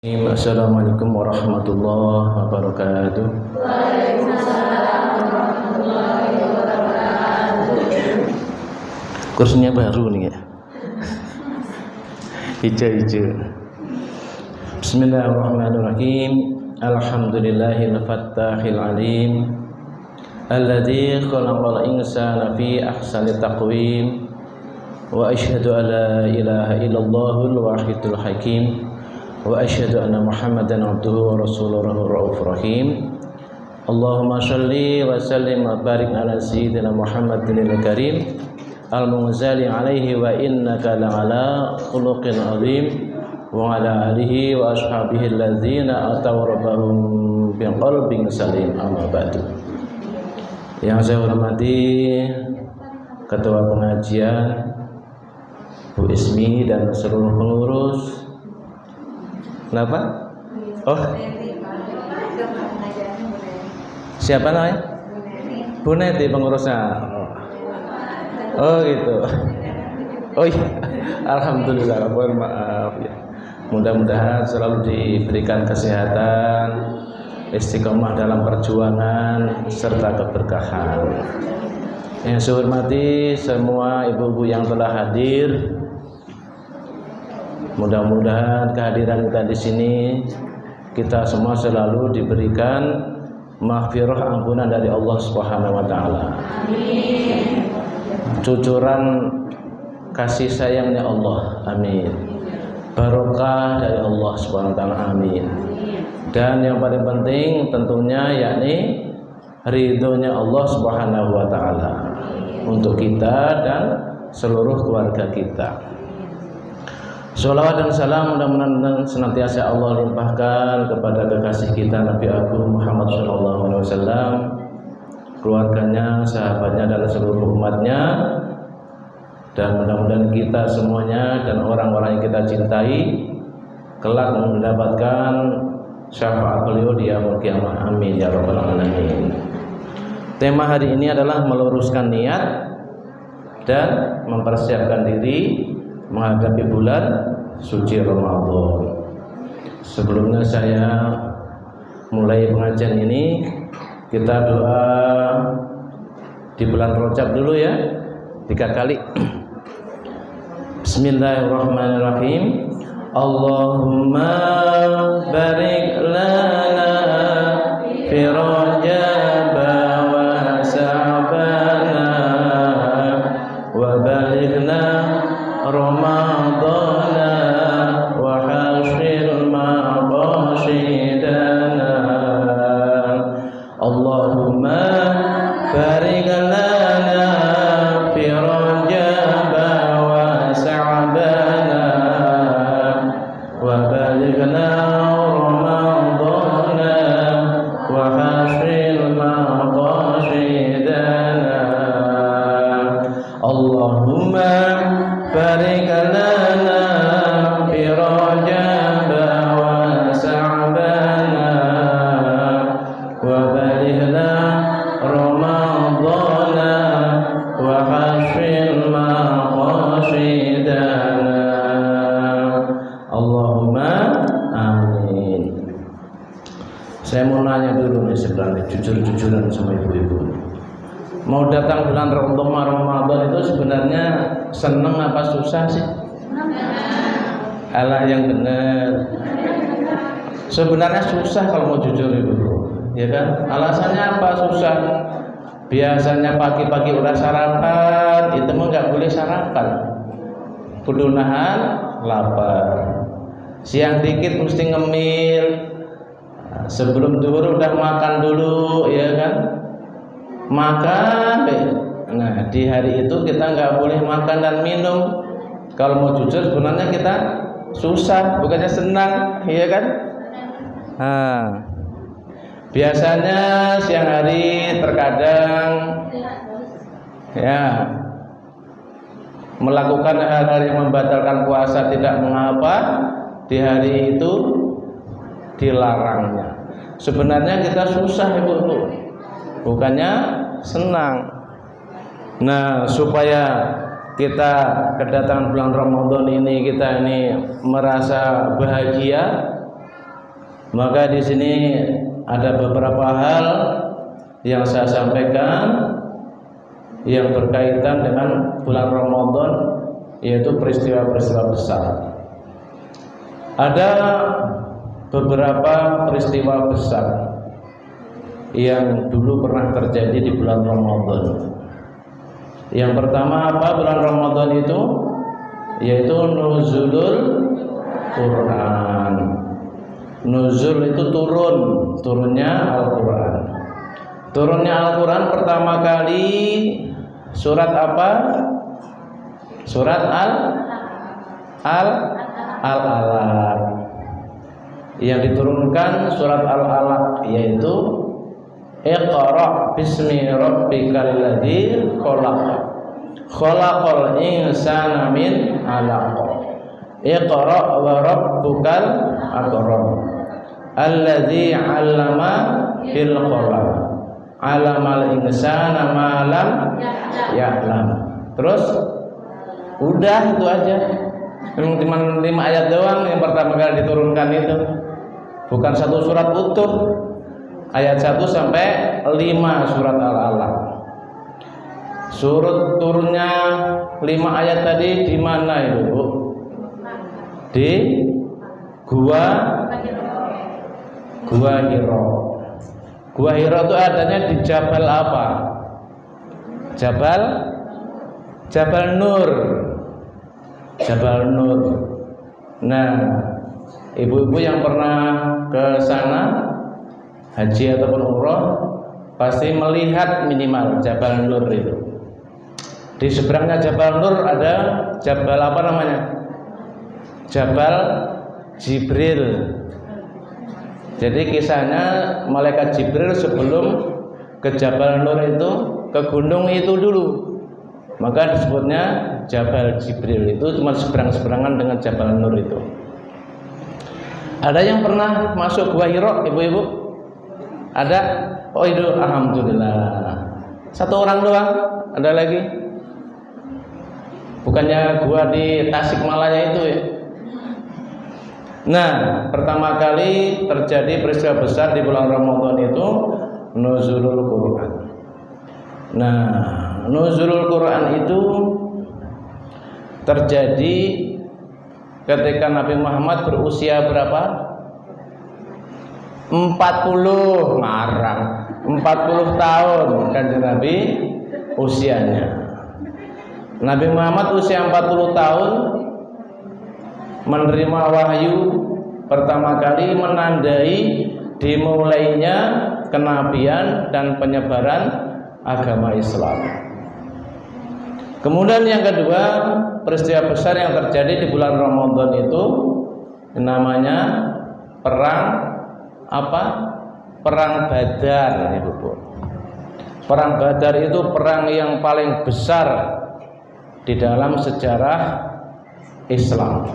Assalamualaikum warahmatullahi wabarakatuh. Waalaikumsalam warahmatullahi wabarakatuh. Kursinya baru nih ya. Hijau-hijau. Bismillahirrahmanirrahim. Alhamdulillahil fattahil alim. Alladzi khalaqal insana fi ahsani taqwim. Wa asyhadu an la ilaha illallahul wahidul hakim. Wa asyhadu anna Muhammadan abduhu wa rasuluhu raufur rahim. Allahumma shalli wa sallim wa barik ala sayyidina Muhammadin al-karim al-munzali alaihi wa innaka la'ala khuluqin azim wa ala alihi wa ashabihi alladzina ataw rabbahum biqalbin salim. Amma ba'du. Yang saya hormati Ketua Pengajian Bu Ismi dan seluruh pengurus. Kenapa? Oh, siapa namanya? Bu Neti pengurusnya. Oh gitu. Oh iya. Alhamdulillah. Mohon maaf ya. Mudah-mudahan selalu diberikan kesehatan, istiqomah dalam perjuangan serta keberkahan. Yang saya hormati semua ibu-ibu yang telah hadir. Mudah-mudahan kehadiran kita di sini kita semua selalu diberikan maghfirah ampunan dari Allah Subhanahu wa taala. Amin. Cucuran kasih sayangnya Allah. Amin. Barokah dari Allah Subhanahu wa taala. Amin. Dan yang paling penting tentunya yakni ridhonya Allah Subhanahu wa taala untuk kita dan seluruh keluarga kita. Sholawat dan salam mudah-mudahan senantiasa Allah limpahkan kepada kekasih kita Nabi Agung Muhammad SAW, keluarganya, sahabatnya dan seluruh umatnya, dan mudah-mudahan kita semuanya dan orang-orang yang kita cintai kelak mendapatkan syafaat beliau di yaumul qiyamah. Amin ya rabbal alamin. Tema hari ini adalah meluruskan niat dan mempersiapkan diri menghadapi bulan suci Ramadan. Sebelumnya saya mulai pengajian ini, kita doa di bulan Rajab dulu ya, 3 kali. Bismillahirrahmanirrahim. Allahumma barik lana fi Rajab wa Sa'bana wa balighna Ramadana wa hasil maqasidana. Allahumma barik lana fi Rajab wa Sa'bana wa balighna Ramadana wa hasil maqasidana. Allahumma barik lana fi Rajab wa Sa'bana wa balighna Ramadana wa hasil maqasidana. Allahumma amin. Saya mau nanya dulu nih sebenarnya, jujur-jujuran sama ibu-ibu. Mau datang bulan Ramadan itu sebenarnya seneng apa susah sih? Alah yang benar. Sebenarnya susah kalau mau jujur ibu, ya kan? Alasannya apa susah? Biasanya pagi-pagi udah sarapan, itu mah nggak boleh sarapan. Kudu nahan lapar. Siang dikit mesti ngemil. Sebelum zuhur udah makan dulu, ya kan? Makan. Nah, di hari itu kita nggak boleh makan dan minum. Kalau mau jujur sebenarnya kita susah, bukannya senang, iya kan? Nah, biasanya siang hari terkadang ya melakukan hal-hal yang membatalkan puasa tidak mengapa, di hari itu dilarangnya. Sebenarnya kita susah ibu-ibu, bukannya senang. Nah, supaya kita kedatangan bulan Ramadan ini kita ini merasa bahagia, Maka di sini ada beberapa hal yang saya sampaikan yang berkaitan dengan bulan Ramadan, yaitu peristiwa-peristiwa besar. Ada beberapa peristiwa besar yang dulu pernah terjadi di bulan Ramadan. Yang pertama apa bulan Ramadan itu? Yaitu nuzulul Quran. Nuzul itu turunnya Al-Quran. Turunnya Al-Quran pertama kali surat apa? Surat Al-Alaq. Yang diturunkan surat Al-Alaq yaitu Iqra bismi rabbikal ladzi khalaq. Khalaqal insana min 'alaq. Iqra wa rabbukal akram. Alladzi 'allama bil qalam. 'Allamal insana ma lam ya'lam. Terus udah itu aja. Cuma 5 ayat doang yang pertama kali diturunkan itu. Bukan satu surat utuh. Ayat 1 sampai 5 surat Al-Alaq. Surat turunnya 5 ayat tadi di mana itu, Bu? Di Gua Hiro. Gua Hiro itu adanya di Jabal apa? Jabal Nur. Jabal Nur. Nah, ibu-ibu yang pernah ke sana haji ataupun umroh pasti melihat minimal Jabal Nur itu. Di seberangnya Jabal Nur ada Jabal apa namanya? Jabal Jibril. Jadi kisahnya malaikat Jibril sebelum ke Jabal Nur itu ke gunung itu dulu. Maka disebutnya Jabal Jibril. Itu cuma seberang-seberangan dengan Jabal Nur itu. Ada yang pernah masuk Gua Hiro, ibu-ibu? Ada? Oh itu alhamdulillah. Satu orang doang. Ada lagi? Bukannya gua di Tasikmalaya itu ya? Nah, pertama kali terjadi peristiwa besar di bulan Ramadan itu nuzulul Quran. Nah, nuzulul Quran itu terjadi ketika Nabi Muhammad berusia berapa? 40 ngarang 40 tahun kan Nabi usianya. Nabi Muhammad usia 40 tahun menerima wahyu pertama kali menandai dimulainya kenabian dan penyebaran agama Islam. Kemudian yang kedua, peristiwa besar yang terjadi di bulan Ramadan itu namanya perang apa? Perang Badar, Ibu. Perang Badar itu perang yang paling besar di dalam sejarah Islam.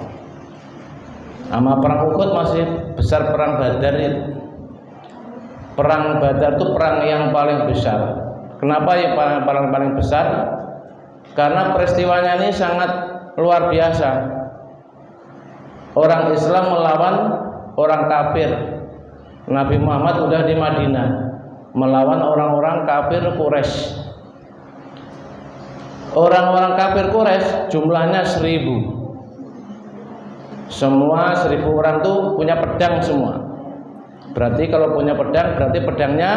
Sama perang Uhud masih besar perang Badar itu. Perang Badar itu perang yang paling besar. Kenapa ya paling besar? Karena peristiwanya ini sangat luar biasa. Orang Islam melawan orang kafir. Nabi Muhammad udah di Madinah melawan orang-orang kafir Quraisy. Orang-orang kafir Quraisy jumlahnya 1000. Semua 1000 orang tuh punya pedang semua. Berarti kalau punya pedang berarti pedangnya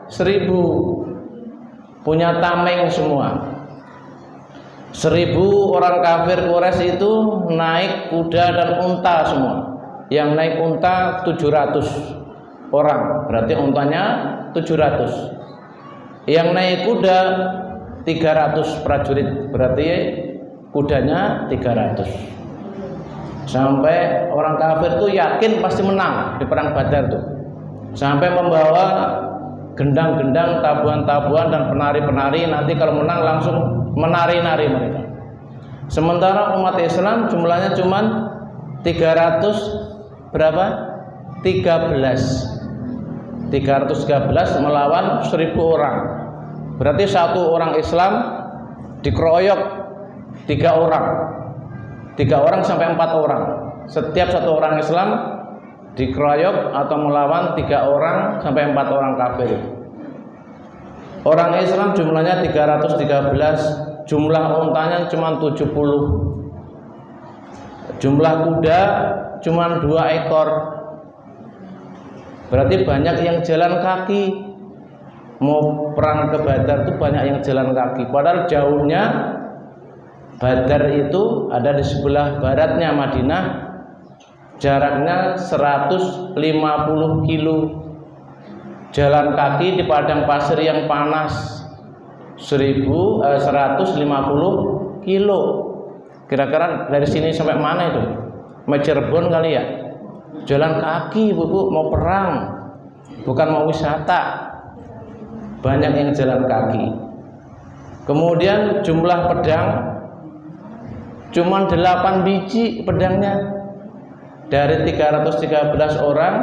1000. Punya tameng semua. 1000 orang kafir Quraisy itu naik kuda dan unta semua. Yang naik unta 700 orang, berarti untanya 700. Yang naik kuda 300 prajurit, berarti kudanya 300. Sampai orang kafir tuh yakin pasti menang di perang Badar tuh. Sampai membawa gendang-gendang, tabuhan-tabuhan dan penari-penari, nanti kalau menang langsung menari-nari mereka. Sementara umat Islam jumlahnya cuma 300 berapa? 313 melawan 1000 orang. Berarti satu orang Islam dikeroyok 3 orang. 3 orang sampai 4 orang. Setiap satu orang Islam dikeroyok atau melawan 3 orang sampai 4 orang kafir. Orang Islam jumlahnya 313, jumlah untanya cuma 70, jumlah kuda cuma 2 ekor. Berarti banyak yang jalan kaki. Mau perang ke Badar itu banyak yang jalan kaki. Padahal jauhnya Badar itu ada di sebelah baratnya Madinah, jaraknya 150 kilo. Jalan kaki di padang pasir yang panas 150 kilo. Kira-kira dari sini sampai mana itu? Cirebon kali ya. Jalan kaki Bu, mau perang, bukan mau wisata. Banyak yang jalan kaki. Kemudian jumlah pedang cuma 8 biji pedangnya. Dari 313 orang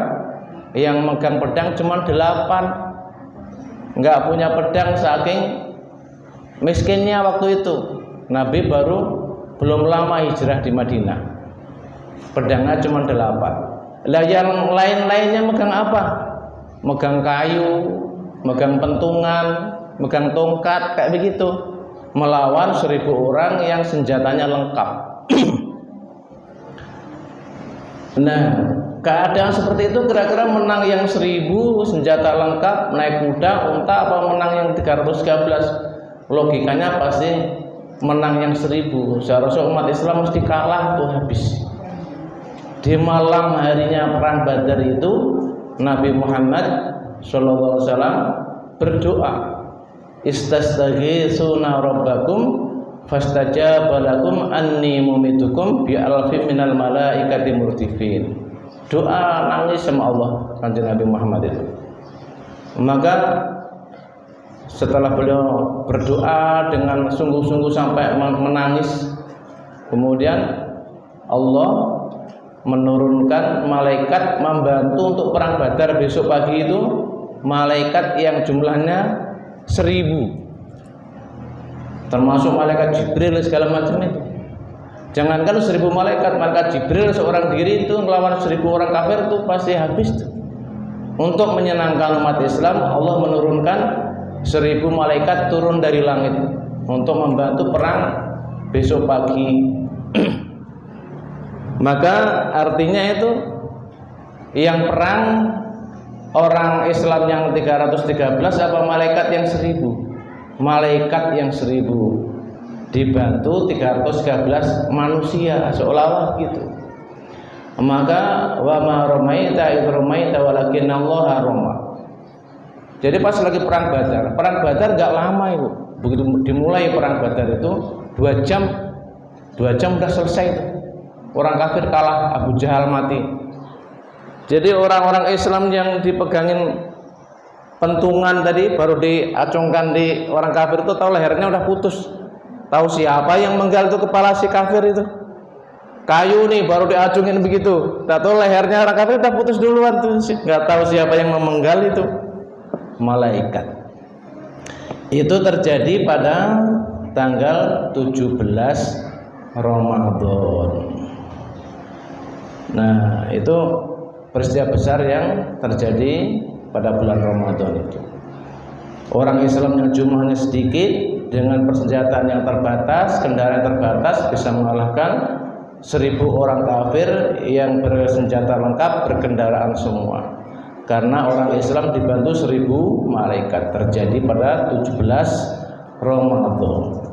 yang megang pedang cuma 8. Enggak punya pedang saking miskinnya waktu itu. Nabi baru belum lama hijrah di Madinah. Pedangnya cuma 8. Lah yang lain-lainnya megang apa? Megang kayu, megang pentungan, megang tongkat, kayak begitu. Melawan 1000 orang yang senjatanya lengkap. Nah, keadaan seperti itu kira-kira menang yang 1000 senjata lengkap, naik kuda, unta, apa menang yang 313? Logikanya pasti menang yang 1000. Seharusnya umat Islam mesti kalah tuh habis. Di malam harinya perang Badar itu Nabi Muhammad sallallahu alaihi wasallam berdoa, "Istastaghitsuna rabbakum fastajaba lakum anni mumitukum bi alfin minal malaikati murtifin." Doa nangis sama Allah Kanjeng Nabi Muhammad itu. Maka setelah beliau berdoa dengan sungguh-sungguh sampai menangis, kemudian Allah menurunkan malaikat membantu untuk perang Badar besok pagi itu. Malaikat yang jumlahnya 1000, termasuk malaikat Jibril segala macam itu. Jangankan 1000 malaikat Jibril seorang diri itu melawan 1000 orang kafir itu pasti habis tuh. Untuk menyenangkan umat Islam, Allah menurunkan 1000 malaikat turun dari langit untuk membantu perang besok pagi. Maka artinya itu yang perang orang Islam yang 313 apa malaikat yang 1000? Malaikat yang 1000 dibantu 313 manusia, seolah-olah gitu. Maka wa ma ramaita idz ramaita walakinallaha rama. Jadi pas lagi perang Badar enggak lama itu. Begitu dimulai perang Badar itu 2 jam udah selesai itu. Orang kafir kalah, Abu Jahal mati. Jadi orang-orang Islam yang dipegangin pentungan tadi baru diacungkan di orang kafir itu, tahu lehernya udah putus. Tahu siapa yang menggal itu kepala si kafir itu? Kayu nih baru diacungin begitu. Tahu lehernya orang kafir udah putus duluan tuh. Enggak tahu siapa yang memenggal itu. Malaikat. Itu terjadi pada tanggal 17 Ramadan. Nah, itu peristiwa besar yang terjadi pada bulan Ramadan itu. Orang Islam yang jumlahnya sedikit dengan persenjataan yang terbatas, kendaraan yang terbatas bisa mengalahkan 1000 orang kafir yang bersenjata lengkap, berkendaraan semua. Karena orang Islam dibantu 1000 malaikat. Terjadi pada 17 Ramadan.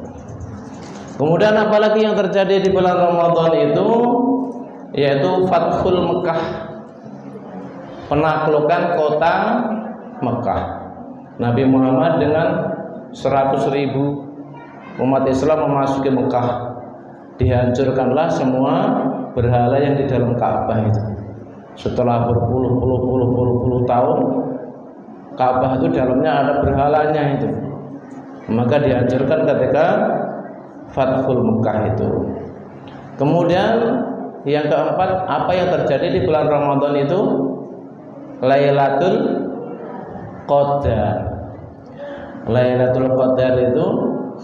Kemudian apalagi yang terjadi di bulan Ramadan itu, yaitu Fathul Mekah, penaklukan kota Mekah. Nabi Muhammad dengan 100.000 umat Islam memasuki Mekah. Dihancurkanlah semua berhala yang di dalam Ka'bah itu. Setelah berpuluh-puluh tahun, Ka'bah itu dalamnya ada berhalanya itu. Maka dihancurkan ketika Fathul Mekah itu. Kemudian yang keempat, apa yang terjadi di bulan Ramadan itu? Lailatul Qadar. Lailatul Qadar itu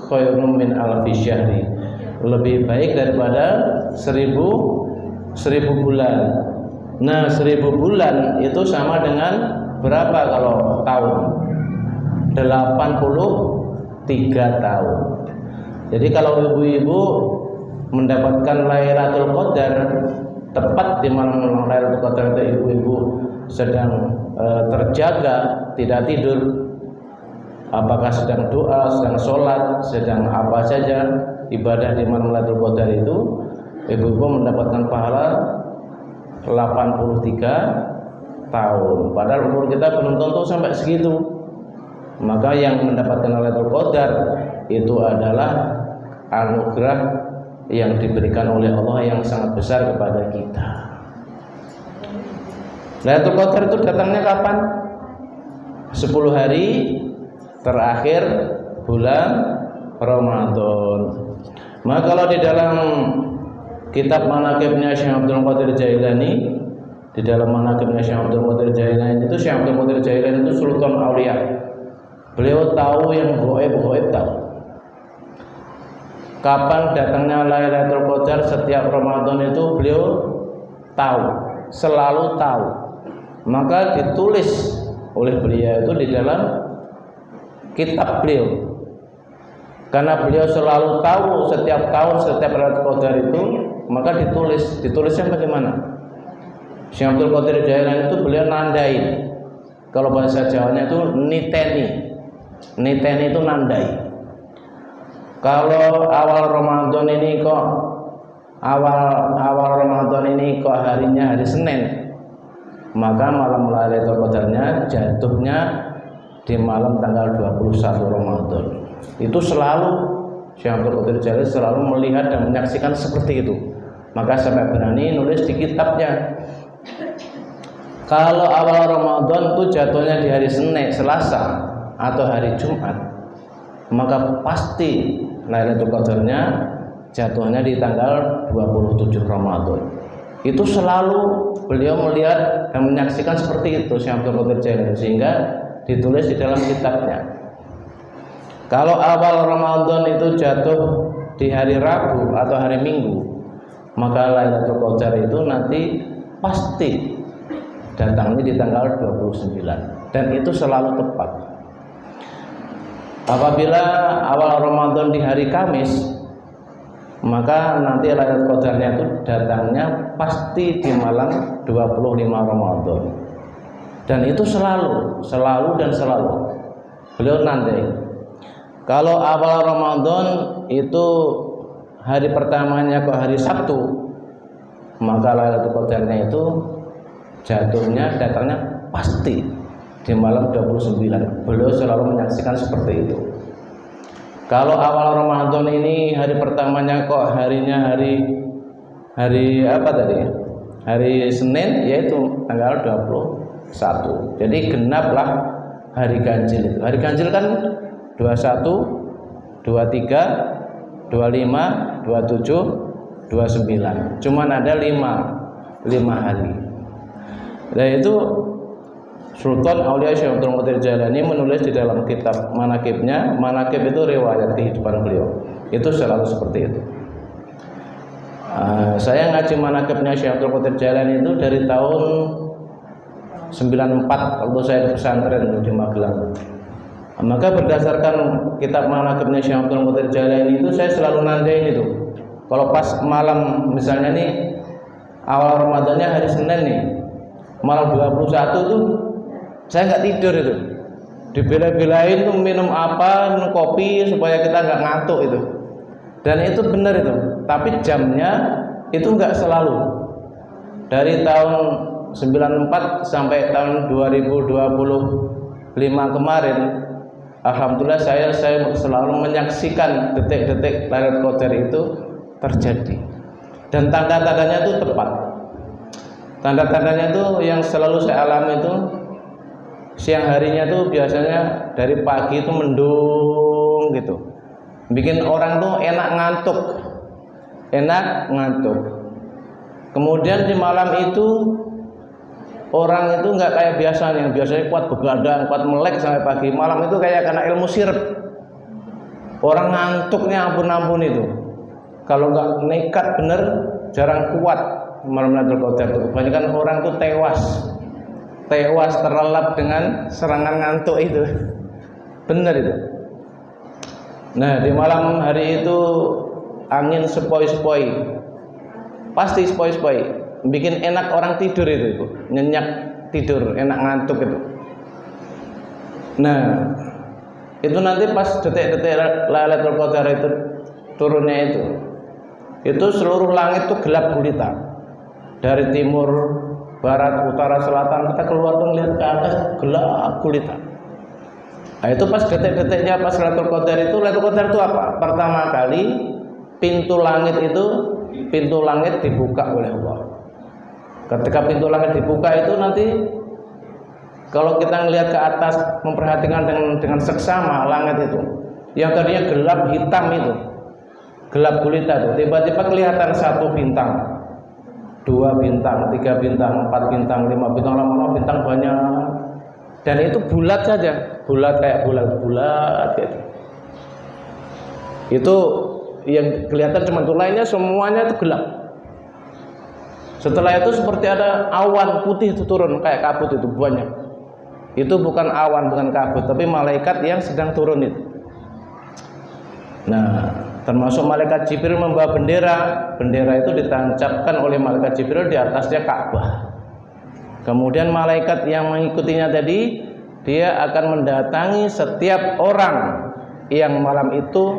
khairum min alfi syahri. Lebih baik daripada 1000 bulan. Nah, 1000 bulan itu sama dengan berapa kalau tahun? 83 tahun. Jadi kalau ibu-ibu mendapatkan Lailatul Qadar tepat di malam Lailatul Qadar itu, ibu-ibu sedang terjaga, tidak tidur, apakah sedang doa, sedang sholat, sedang apa saja ibadah di malam Lailatul Qadar itu, ibu-ibu mendapatkan pahala 83 tahun. Padahal umur kita belum tentu sampai segitu. Maka yang mendapatkan Lailatul Qadar itu adalah anugerah yang diberikan oleh Allah yang sangat besar kepada kita. Lailatul Qadar itu datangnya kapan? 10 hari terakhir bulan Ramadan. Maka kalau di dalam kitab manaqibnya Syekh Abdul Qadir Jailani, di dalam manaqibnya Syekh Abdul Qadir Jailani itu, Syekh Abdul Qadir Jailani itu sultan aulia. Beliau tahu yang gaib tahu. Kapan datangnya Lailatul Qadar setiap Ramadan itu beliau tahu, selalu tahu. Maka ditulis oleh beliau itu di dalam kitab beliau. Karena beliau selalu tahu setiap tahun setiap Lailatul Qadar itu, maka ditulisnya bagaimana? Syekh Abdul Qadir Jailani itu beliau nandain. Kalau bahasa Jawanya itu niteni. Niteni itu nandai. Kalau awal Ramadan ini kok harinya hari Senin, maka malam Lailatul Qadarnya jatuhnya di malam tanggal 21 Ramadan. Itu selalu Syekh Abdul Qadir Jailani selalu melihat dan menyaksikan seperti itu. Maka sampai berani nulis di kitabnya. Kalau awal Ramadan itu jatuhnya di hari Senin, Selasa atau hari Jumat, maka pasti Lailatul Qadarnya jatuhnya di tanggal 27 Ramadan. Itu selalu beliau melihat dan menyaksikan seperti itu Syekh Abdul Qadir Jailani, sehingga ditulis di dalam kitabnya. Kalau awal Ramadan itu jatuh di hari Rabu atau hari Minggu, maka Lailatul Qadar itu nanti pasti datangnya di tanggal 29, dan itu selalu tepat. Apabila awal Ramadan di hari Kamis, maka nanti Lailatul Qadarnya itu datangnya pasti di malam 25 Ramadan. Dan itu selalu beliau nandai. Kalau awal Ramadan itu hari pertamanya kok hari Sabtu, maka Lailatul Qadarnya itu datangnya pasti di malam 29. Beliau selalu menyaksikan seperti itu. Kalau awal Ramadan ini hari pertamanya kok harinya hari apa tadi? Hari Senin, yaitu tanggal 21. Jadi genaplah hari ganjil. Hari ganjil kan 21, 23, 25, 27, 29. Cuman ada 5 hari. Nah itu Sultan Aulia Syekh Abdul Qadir Jailani menulis di dalam kitab manaqibnya. Manaqib itu riwayat kehidupan beliau. Itu selalu seperti itu. Saya ngaji manaqibnya Syekh Abdul Qadir Jailani itu dari tahun 94 waktu saya di pesantren di Magelang. Maka berdasarkan kitab manaqibnya Syekh Abdul Qadir Jailani itu saya selalu nandain itu. Kalau pas malam misalnya nih awal Ramadannya hari Senin nih, malam 21 itu saya nggak tidur itu, dibela-belain tuh minum kopi supaya kita nggak ngantuk itu, dan itu benar itu. Tapi jamnya itu nggak selalu. Dari tahun 94 sampai tahun 2025 kemarin, alhamdulillah saya selalu menyaksikan detik-detik Lailatul Qadar itu terjadi, dan tanda-tandanya itu tepat. Tanda-tandanya itu yang selalu saya alami itu, siang harinya tuh biasanya dari pagi itu mendung gitu, bikin orang tuh enak ngantuk. Kemudian di malam itu orang itu nggak kayak biasanya kuat begadang, kuat melek sampai pagi. Malam itu kayak kena ilmu sirep, orang ngantuknya ampun itu. Kalau nggak nekat bener jarang kuat. malam Lailatul Qadar itu? Kebanyakan orang tuh tewas terlelap dengan serangan ngantuk itu. Benar itu. Nah, di malam hari itu angin sepoi-sepoi. Pasti sepoi-sepoi. Bikin enak orang tidur itu. Nyenyak tidur, enak ngantuk itu. Nah, itu nanti pas detik-detik Lailatul Qadar itu turunnya itu seluruh langit tuh gelap gulita. Dari timur, barat, utara, selatan, kita keluar tuh ngeliat ke atas gelap gulita. Nah, itu pas detik-detiknya pas Lailatul Qadar itu apa? Pertama kali pintu langit dibuka oleh Allah. Ketika pintu langit dibuka itu nanti kalau kita ngelihat ke atas, memperhatikan dengan seksama langit itu, yang tadinya gelap hitam itu, gelap gulita itu, tiba-tiba kelihatan 1 bintang, 2 bintang, 3 bintang, 4 bintang, 5 bintang, lama-lama bintang banyak. Dan itu bulat saja, bulat kayak bulat gitu. Itu yang kelihatan cuma itu, lainnya semuanya itu gelap. Setelah itu seperti ada awan putih itu turun kayak kabut itu banyak. Itu bukan awan, bukan kabut, tapi malaikat yang sedang turun itu. Nah, termasuk malaikat Jibril membawa bendera. Bendera itu ditancapkan oleh malaikat Jibril di atasnya Ka'bah. Kemudian malaikat yang mengikutinya tadi, dia akan mendatangi setiap orang yang malam itu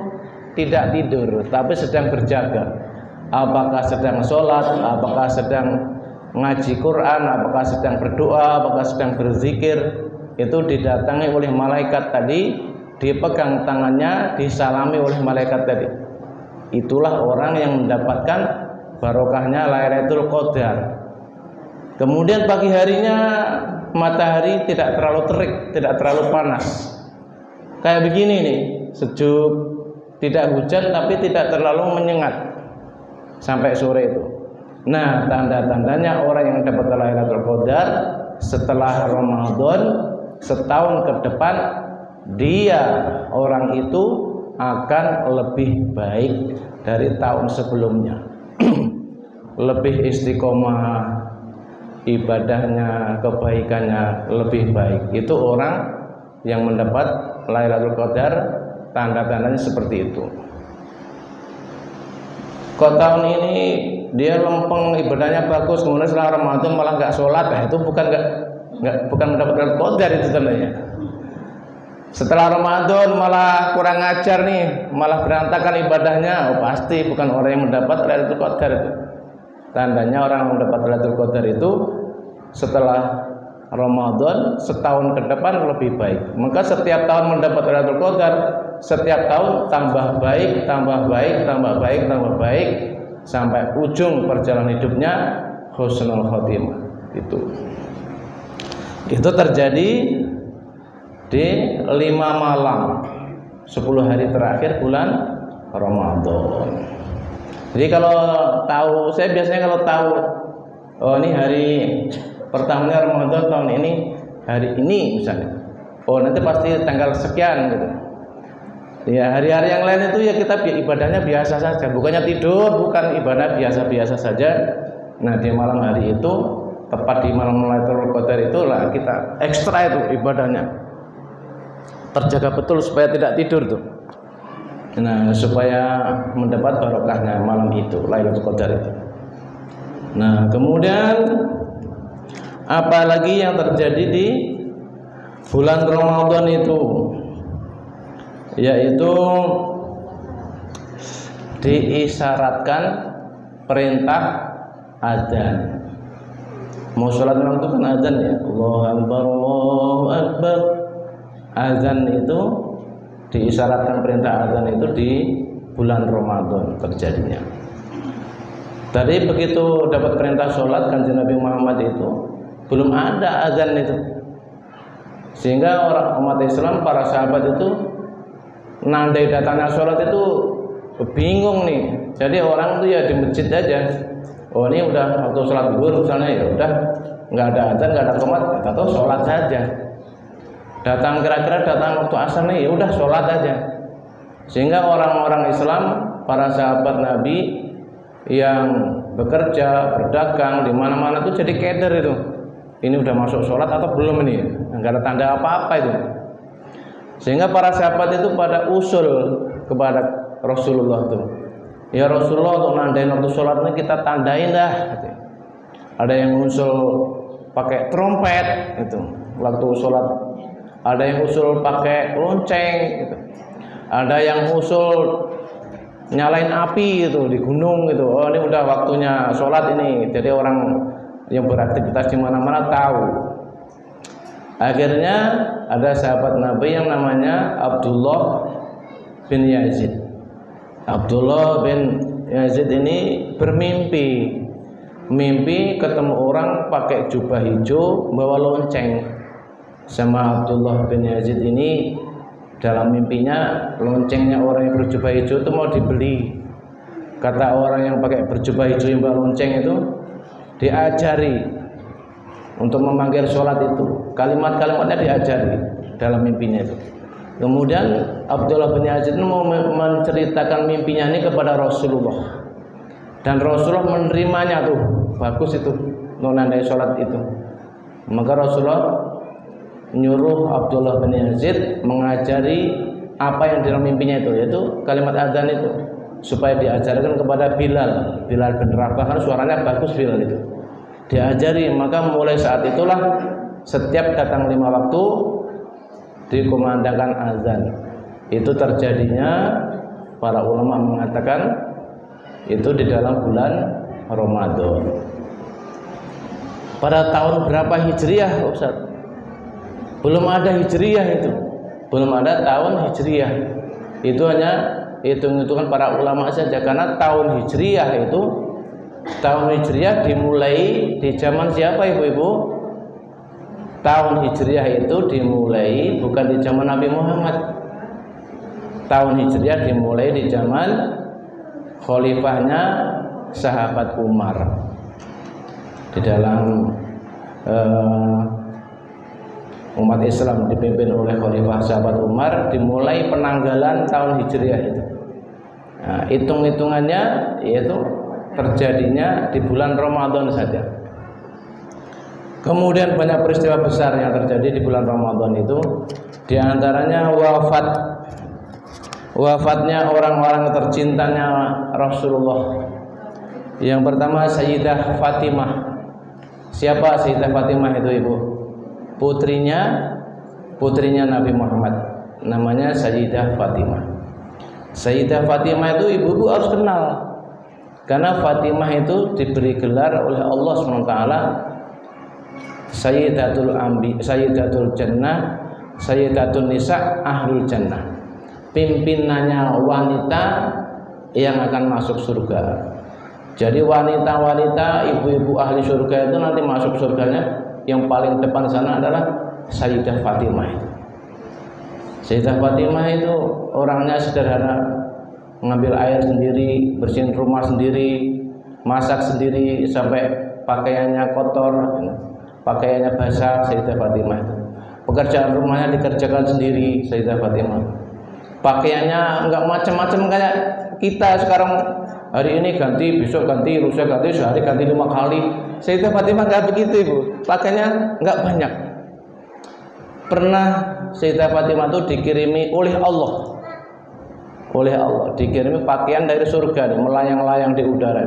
tidak tidur tapi sedang berjaga. Apakah sedang sholat, apakah sedang ngaji Quran, apakah sedang berdoa, apakah sedang berzikir, itu didatangi oleh malaikat tadi, dipegang tangannya, disalami oleh malaikat tadi. Itulah orang yang mendapatkan barokahnya Lailatul Qadar. Kemudian pagi harinya matahari tidak terlalu terik, tidak terlalu panas. Kayak begini nih, sejuk, tidak hujan tapi tidak terlalu menyengat sampai sore itu. Nah, tanda-tandanya orang yang dapat Lailatul Qadar setelah Ramadan setahun ke depan, dia orang itu akan lebih baik dari tahun sebelumnya. Lebih istiqomah, ibadahnya, kebaikannya lebih baik. Itu orang yang mendapat Lailatul Qadar, tanda-tandanya seperti itu. Kok tahun ini dia lempeng, ibadahnya bagus, kemudian setelah Ramadan malah nggak sholat, nah itu bukan mendapat Lailatul Qadar itu tandanya. Setelah Ramadan malah kurang ajar nih, malah berantakan ibadahnya, oh pasti bukan orang yang mendapat Lailatul Qadar itu. Tandanya orang yang mendapat Lailatul Qadar itu setelah Ramadan setahun ke depan lebih baik. Maka setiap tahun mendapat Lailatul Qadar, setiap tahun tambah baik, tambah baik, tambah baik, tambah baik, sampai ujung perjalanan hidupnya husnul khotimah. Itu terjadi di 5 malam 10 hari terakhir bulan Ramadan. Jadi kalau tahu, saya biasanya kalau tahu, oh ini hari pertamanya Ramadan tahun ini, hari ini misalnya, oh nanti pasti tanggal sekian gitu. Ya, hari-hari yang lain itu ya kita ibadahnya biasa saja, bukannya tidur, bukan ibadah biasa-biasa saja. Nah, di malam hari itu, tepat di malam Lailatul Qadar itulah kita ekstra itu ibadahnya. Terjaga betul supaya tidak tidur tuh. Nah, supaya mendapat barokahnya malam itu, Lailatul Qadar itu. Nah, kemudian apalagi yang terjadi di bulan Ramadan itu, yaitu diisyaratkan perintah adzan. Mau sholat malam itu kan adzan ya, Allahu Akbar, Allahu Akbar. Adzan itu diisyaratkan perintah adzan itu di bulan Ramadan terjadinya. Tadi begitu dapat perintah sholat Kanjeng Nabi Muhammad itu belum ada adzan itu, sehingga orang umat Islam, para sahabat itu nandai datangnya sholat itu bingung nih. Jadi orang itu ya di masjid aja. Oh ini udah waktu sholat zuhur misalnya, ya udah nggak ada adzan, nggak ada qomat, atau sholat saja. Datang kira-kira datang waktu asar nih, ya udah sholat aja. Sehingga orang-orang Islam, para sahabat Nabi yang bekerja, berdagang di mana-mana itu jadi keder itu. Ini udah masuk sholat atau belum ini? Enggak ada tanda apa-apa itu. Sehingga para sahabat itu pada usul kepada Rasulullah itu. Ya Rasulullah, untuk nandain waktu sholat ini kita tandain dah. Ada yang usul pakai trompet itu waktu sholat. Ada yang usul pakai lonceng gitu. Ada yang usul nyalain api itu di gunung gitu. Oh, ini udah waktunya sholat ini. Jadi orang yang beraktivitas di mana-mana tahu. Akhirnya ada sahabat Nabi yang namanya Abdullah bin Yazid. Abdullah bin Yazid ini bermimpi. Mimpi ketemu orang pakai jubah hijau bawa lonceng. Sama Abdullah bin Yazid ini dalam mimpinya loncengnya orang yang berjubah hijau itu mau dibeli. Kata orang yang pakai berjubah hijau yang bawa lonceng itu, diajari untuk memanggil sholat itu. Kalimat-kalimatnya diajari dalam mimpinya itu. Kemudian Abdullah bin Yazid mau menceritakan mimpinya ini kepada Rasulullah. Dan Rasulullah menerimanya tuh. Bagus itu nandai sholat itu. Maka Rasulullah nyuruh Abdullah bin Yazid mengajari apa yang dalam mimpinya itu, yaitu kalimat adzan itu, supaya diajarkan kepada Bilal bin Rabah, kan suaranya bagus Bilal itu. Diajari, maka mulai saat itulah setiap datang 5 waktu dikumandangkan azan. Itu terjadinya para ulama mengatakan itu di dalam bulan Ramadan. Pada tahun berapa Hijriah, Ustaz? Belum ada Hijriah itu. Belum ada tahun Hijriah. Itu hanya hitung-hitungan para ulama saja, karena tahun Hijriah itu, tahun Hijriah dimulai di zaman siapa ibu-ibu? Tahun Hijriah itu dimulai bukan di zaman Nabi Muhammad. Tahun Hijriah dimulai di zaman khalifahnya sahabat Umar. Di dalam umat Islam dipimpin oleh khalifah sahabat Umar, dimulai penanggalan tahun Hijriah itu. Nah, hitung-hitungannya yaitu terjadinya di bulan Ramadan saja. Kemudian banyak peristiwa besar yang terjadi di bulan Ramadan itu, di antaranya wafatnya orang-orang tercintanya Rasulullah. Yang pertama Sayyidah Fatimah. Siapa Sayyidah Fatimah itu, Ibu? Putrinya Nabi Muhammad, namanya Sayyidah Fatimah. Sayyidah Fatimah itu ibu-ibu harus kenal, karena Fatimah itu diberi gelar oleh Allah SWT Sayyidatul Jannah, Sayyidatul Nisa, Ahlul Jannah, pimpinannya wanita yang akan masuk surga. Jadi wanita-wanita, ibu-ibu ahli surga itu nanti masuk surganya yang paling depan sana adalah Sayyidah Fatimah itu. Sayyidah Fatimah itu orangnya sederhana, mengambil air sendiri, bersihin rumah sendiri, masak sendiri sampai pakaiannya kotor, pakaiannya basah. Sayyidah Fatimah itu. Pekerjaan rumahnya dikerjakan sendiri, Sayyidah Fatimah. Pakaiannya enggak macam-macam kayak kita sekarang, hari ini ganti, besok ganti, lusa ganti, sehari ganti 5 kali. Sayyidah Fatimah enggak begitu, Ibu. Pakaiannya enggak banyak. Pernah Sayyidah Fatimah itu dikirimi oleh Allah. Dikirimi pakaian dari surga nih, melayang-layang di udara.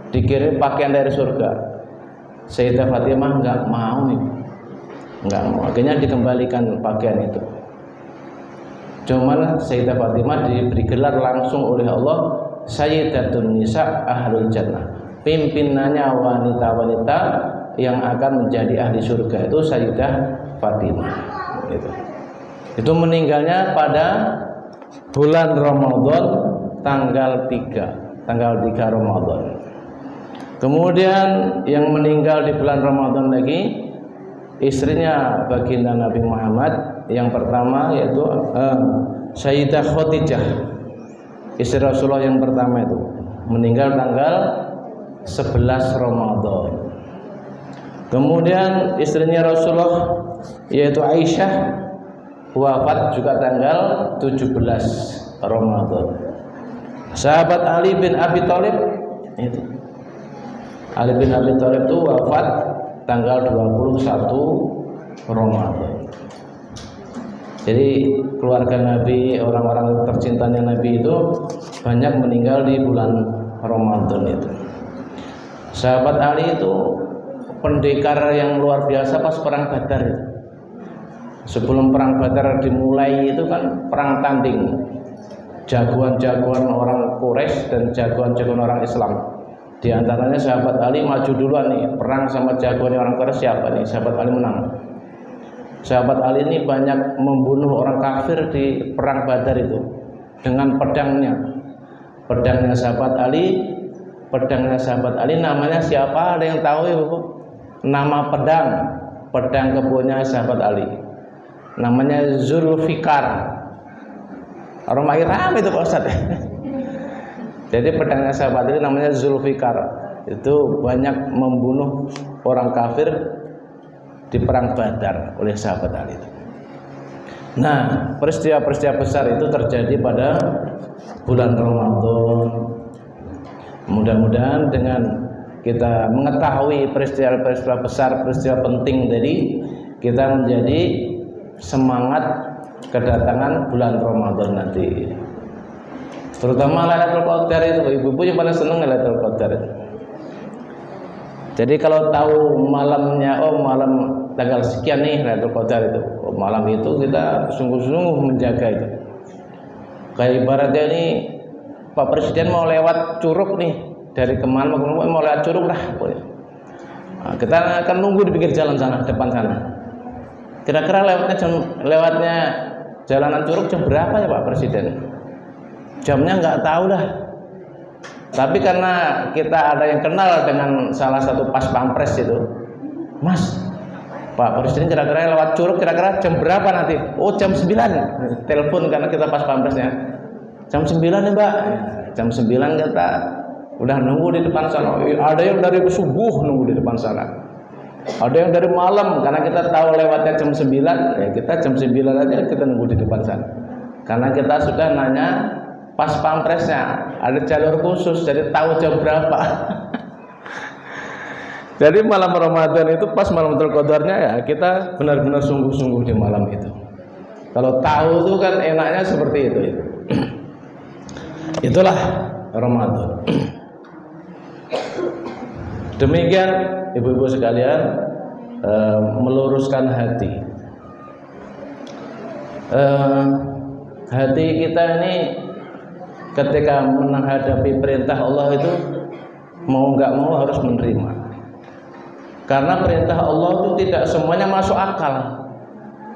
Dikirim pakaian dari surga. Sayyidah Fatimah enggak mau nih. Enggak mau. Akhirnya dikembalikan pakaian itu. Cuman Sayyidah Fatimah diberi gelar langsung oleh Allah Sayyidatun Nisa Ahlul Jannah, pimpinannya wanita-wanita yang akan menjadi ahli surga itu Sayyidah Fatimah. Itu meninggalnya pada bulan Ramadan tanggal 3 Ramadan. Kemudian yang meninggal di bulan Ramadan lagi istrinya baginda Nabi Muhammad, yang pertama yaitu Sayyidah Khadijah, istri Rasulullah yang pertama itu, meninggal tanggal 11 Ramadan. Kemudian istrinya Rasulullah yaitu Aisyah wafat juga tanggal 17 Ramadan. Sahabat Ali bin Abi Thalib itu Ali bin Abi Thalib itu wafat tanggal 21 Ramadan. Jadi keluarga Nabi, orang-orang tercintanya Nabi itu banyak meninggal di bulan Ramadan itu. Sahabat Ali itu pendekar yang luar biasa pas perang Badar itu. Sebelum perang Badar dimulai itu kan perang tanding, jagoan-jagoan orang Quraisy dan jagoan-jagoan orang Islam. Di antaranya sahabat Ali maju duluan nih, perang sama jagoan orang Quraisy siapa nih? Sahabat Ali menang. Sahabat Ali ini banyak membunuh orang kafir di perang Badar itu dengan pedangnya. Pedangnya sahabat Ali namanya siapa? Ada yang tahu ya Bapak? Nama pedang kebunnya sahabat Ali. Namanya Zulfikar. Orang Iram itu Pak Ustaz. Jadi pedangnya sahabat Ali namanya Zulfikar. Itu banyak membunuh orang kafir di perang Badar oleh sahabat Ali. Nah, peristiwa-peristiwa besar itu terjadi pada bulan Ramadan. Mudah-mudahan dengan kita mengetahui peristiwa-peristiwa besar, peristiwa penting tadi, kita menjadi semangat kedatangan bulan Ramadan nanti. Terutama Lailatul Qadar itu, ibu-ibu yang paling senang Lailatul Qadar. Jadi kalau tahu malamnya, malam tanggal sekian nih Lailatul Qadar itu, malam itu kita sungguh-sungguh menjaga itu. Kayak ibaratnya ini Pak Presiden mau lewat Curug nih, dari kemana mau lewat Curug dah. Nah, kita akan nunggu di pinggir jalan sana, depan sana. Kira-kira lewatnya jalanan Curug jam berapa ya Pak Presiden? Jamnya nggak tahu dah. Tapi karena kita ada yang kenal dengan salah satu pas pampres itu, Mas, Pak Presiden kira-kira lewat Curug kira-kira jam berapa nanti? Oh jam 9. Telepon karena kita pas pampresnya. Jam 9 nih Mbak. Jam 9 kita udah nunggu di depan sana. Ada yang dari subuh nunggu di depan sana. Ada yang dari malam karena kita tahu lewatnya jam 9, ya kita jam 9 aja kita nunggu di depan sana. Karena kita sudah nanya pas pampresnya, ada jalur khusus jadi tahu jam berapa. Jadi malam Ramadan itu pas malam Qadarnya ya kita benar-benar sungguh-sungguh di malam itu. Kalau tahu itu kan enaknya seperti itu. Itulah Ramadan. Demikian ibu-ibu sekalian, meluruskan hati. Hati kita ini ketika menghadapi perintah Allah itu mau nggak mau harus menerima. Karena perintah Allah itu tidak semuanya masuk akal.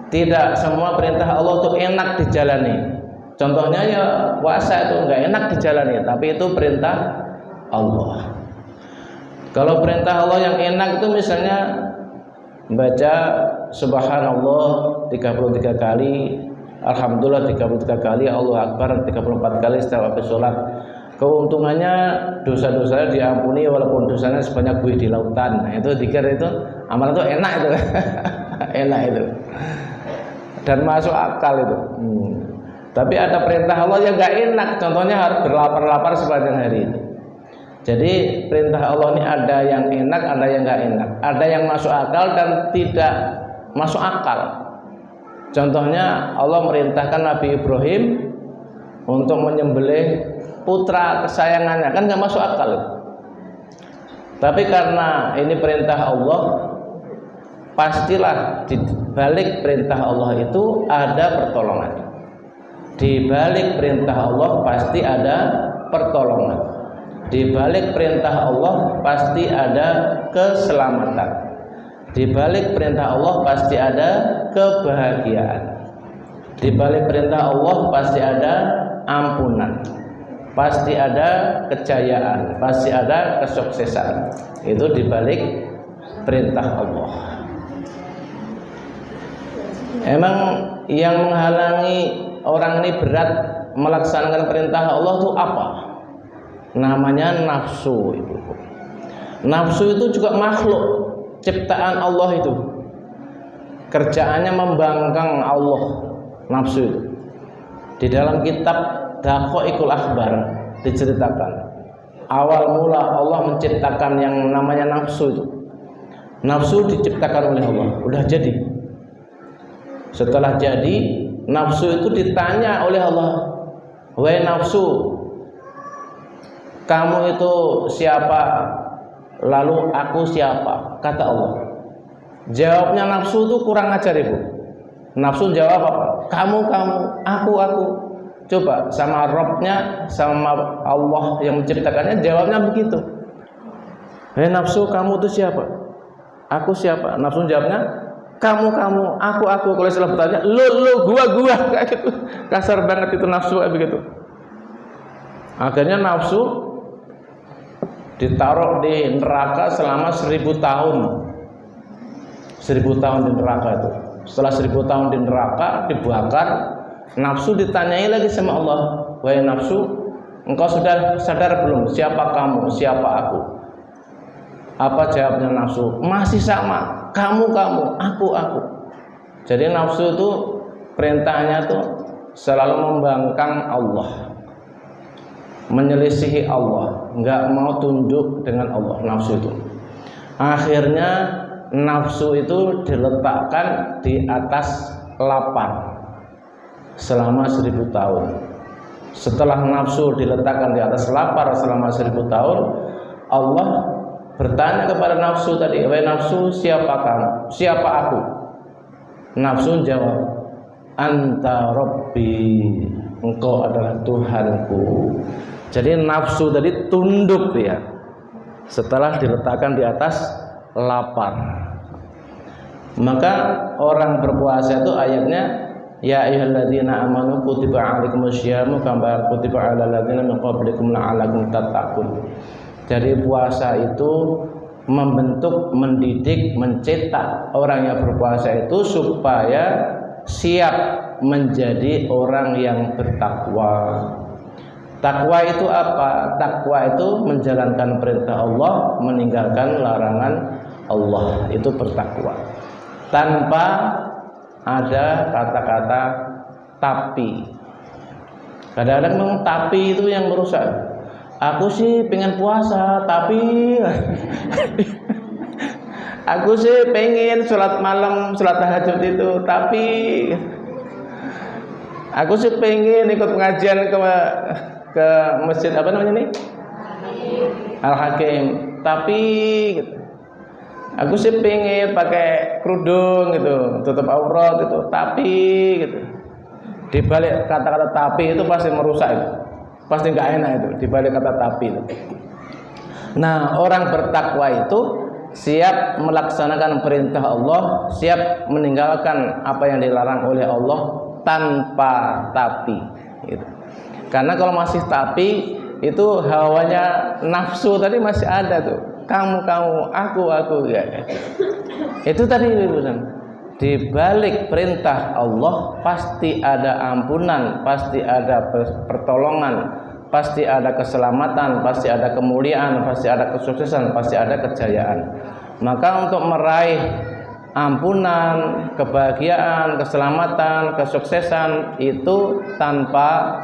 Tidak semua perintah Allah itu enak dijalani. Contohnya ya puasa itu nggak enak dijalani, tapi itu perintah Allah. Kalau perintah Allah yang enak itu misalnya baca subhanallah 33 kali, alhamdulillah 33 kali, Allahu Akbar 34 kali setelah habis sholat. Keuntungannya dosa-dosanya diampuni walaupun dosanya sebanyak buih di lautan. Nah, itu dikir itu amalan itu enak itu. Enak itu. Dan masuk akal itu. Tapi ada perintah Allah yang enggak enak. Contohnya harus berlapar-lapar sepanjang hari itu. Jadi perintah Allah ini ada yang enak, ada yang enggak enak. Ada yang masuk akal dan tidak masuk akal. Contohnya Allah merintahkan Nabi Ibrahim untuk menyembelih putra kesayangannya, kan nggak masuk akal. Tapi karena ini perintah Allah, pastilah di balik perintah Allah itu ada pertolongan. Di balik perintah Allah pasti ada pertolongan. Di balik perintah Allah pasti ada keselamatan. Di balik perintah Allah pasti ada kebahagiaan. Di balik perintah Allah pasti ada ampunan. Pasti ada kejayaan, pasti ada kesuksesan. Itu di balik perintah Allah. Emang yang menghalangi orang ini berat melaksanakan perintah Allah itu apa? Namanya nafsu, Ibu. Nafsu itu juga makhluk ciptaan Allah itu. Kerjaannya membangkang Allah, nafsu itu. Di dalam kitab Daqaiqul Akhbar diceritakan awal mula Allah menciptakan yang namanya nafsu itu. Nafsu diciptakan oleh Allah, udah jadi. Setelah jadi, nafsu itu ditanya oleh Allah, "Wahai nafsu, kamu itu siapa? Lalu aku siapa?" Kata Allah. Jawabnya nafsu itu kurang ajar, Ibu. Nafsu jawab apa? Kamu, aku. Coba sama Rabbnya, sama Allah yang menciptakannya, jawabnya begitu. "Hei nafsu, kamu itu siapa? Aku siapa?" Nafsu jawabnya, kamu, aku. Kalau setelah bertanya, lu, gua, kayak gitu. Kasar banget itu nafsu kayak begitu. Akhirnya nafsu ditaruh di neraka selama 1000 tahun. 1000 tahun di neraka itu. Setelah 1000 tahun di neraka dibakar, nafsu ditanyai lagi sama Allah, "Wahai nafsu, engkau sudah sadar belum siapa kamu, siapa aku?" Apa jawabnya nafsu? Masih sama, kamu, aku. Jadi nafsu itu perintahnya tuh selalu membangkang Allah, menyelisihi Allah, nggak mau tunduk dengan Allah. Nafsu itu akhirnya nafsu itu diletakkan di atas lapar selama 1000 tahun. Setelah nafsu diletakkan di atas lapar selama 1000 tahun, Allah bertanya kepada nafsu tadi, "Wahai nafsu, siapa kamu? Siapa aku?" Nafsu jawab, "Anta Rabbi, engkau adalah Tuhanku." Jadi nafsu tadi tunduk dia setelah diletakkan di atas lapar. Maka orang berpuasa itu ayatnya, "Ya ayyuhalladzina amanu kutiba 'alaikumusyamu kama kutiba 'alal ladzina min qablikum la'allakum tattaqun." Jadi puasa itu membentuk, mendidik, mencetak orang yang berpuasa itu supaya siap menjadi orang yang bertakwa. Takwa itu apa? Takwa itu menjalankan perintah Allah, meninggalkan larangan Allah. Itu bertakwa. Tanpa ada kata-kata tapi. Kadang-kadang memang tapi itu yang merusak. Aku sih pengen puasa, tapi aku sih pengen sholat malam, sholat tahajud itu, tapi aku sih pengen ikut pengajian ke masjid apa namanya nih? Al-Hakim, tapi gitu. Aku sih pengen pakai kerudung gitu, tutup aurat gitu, tapi gitu. Di balik kata-kata tapi itu pasti merusak itu. Pasti nggak enak itu di balik kata tapi itu. Nah, orang bertakwa itu siap melaksanakan perintah Allah, siap meninggalkan apa yang dilarang oleh Allah tanpa tapi. Gitu. Karena kalau masih tapi itu hawanya nafsu tadi masih ada tuh. Kamu, aku ya. Itu tadi di balik perintah Allah pasti ada ampunan, pasti ada pertolongan, pasti ada keselamatan, pasti ada kemuliaan, pasti ada kesuksesan, pasti ada kejayaan. Maka untuk meraih ampunan, kebahagiaan, keselamatan, kesuksesan itu tanpa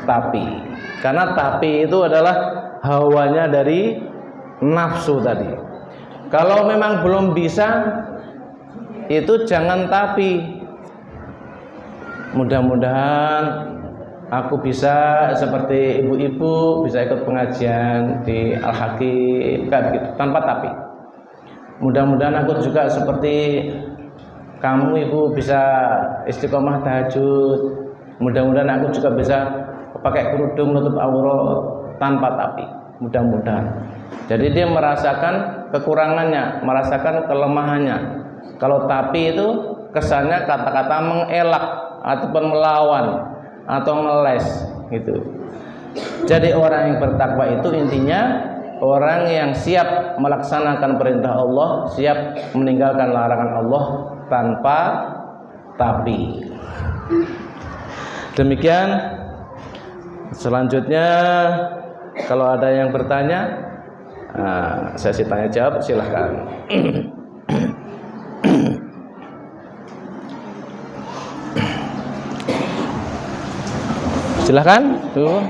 tapi. Karena tapi itu adalah hawanya dari nafsu tadi. Kalau memang belum bisa, itu jangan tapi. Mudah-mudahan aku bisa seperti ibu-ibu, bisa ikut pengajian di Al-Hakim, kayak begitu, tanpa tapi. Mudah-mudahan aku juga seperti kamu ibu bisa istiqomah tahajud. Mudah-mudahan aku juga bisa pakai kerudung nutup aurat tanpa tapi. Mudah-mudahan. Jadi dia merasakan kekurangannya, merasakan kelemahannya. Kalau tapi itu kesannya kata-kata mengelak ataupun melawan atau ngeles gitu. Jadi orang yang bertakwa itu intinya orang yang siap melaksanakan perintah Allah, siap meninggalkan larangan Allah tanpa tapi. Demikian. Selanjutnya kalau ada yang bertanya, sesi tanya jawab silahkan. Silahkan tuh.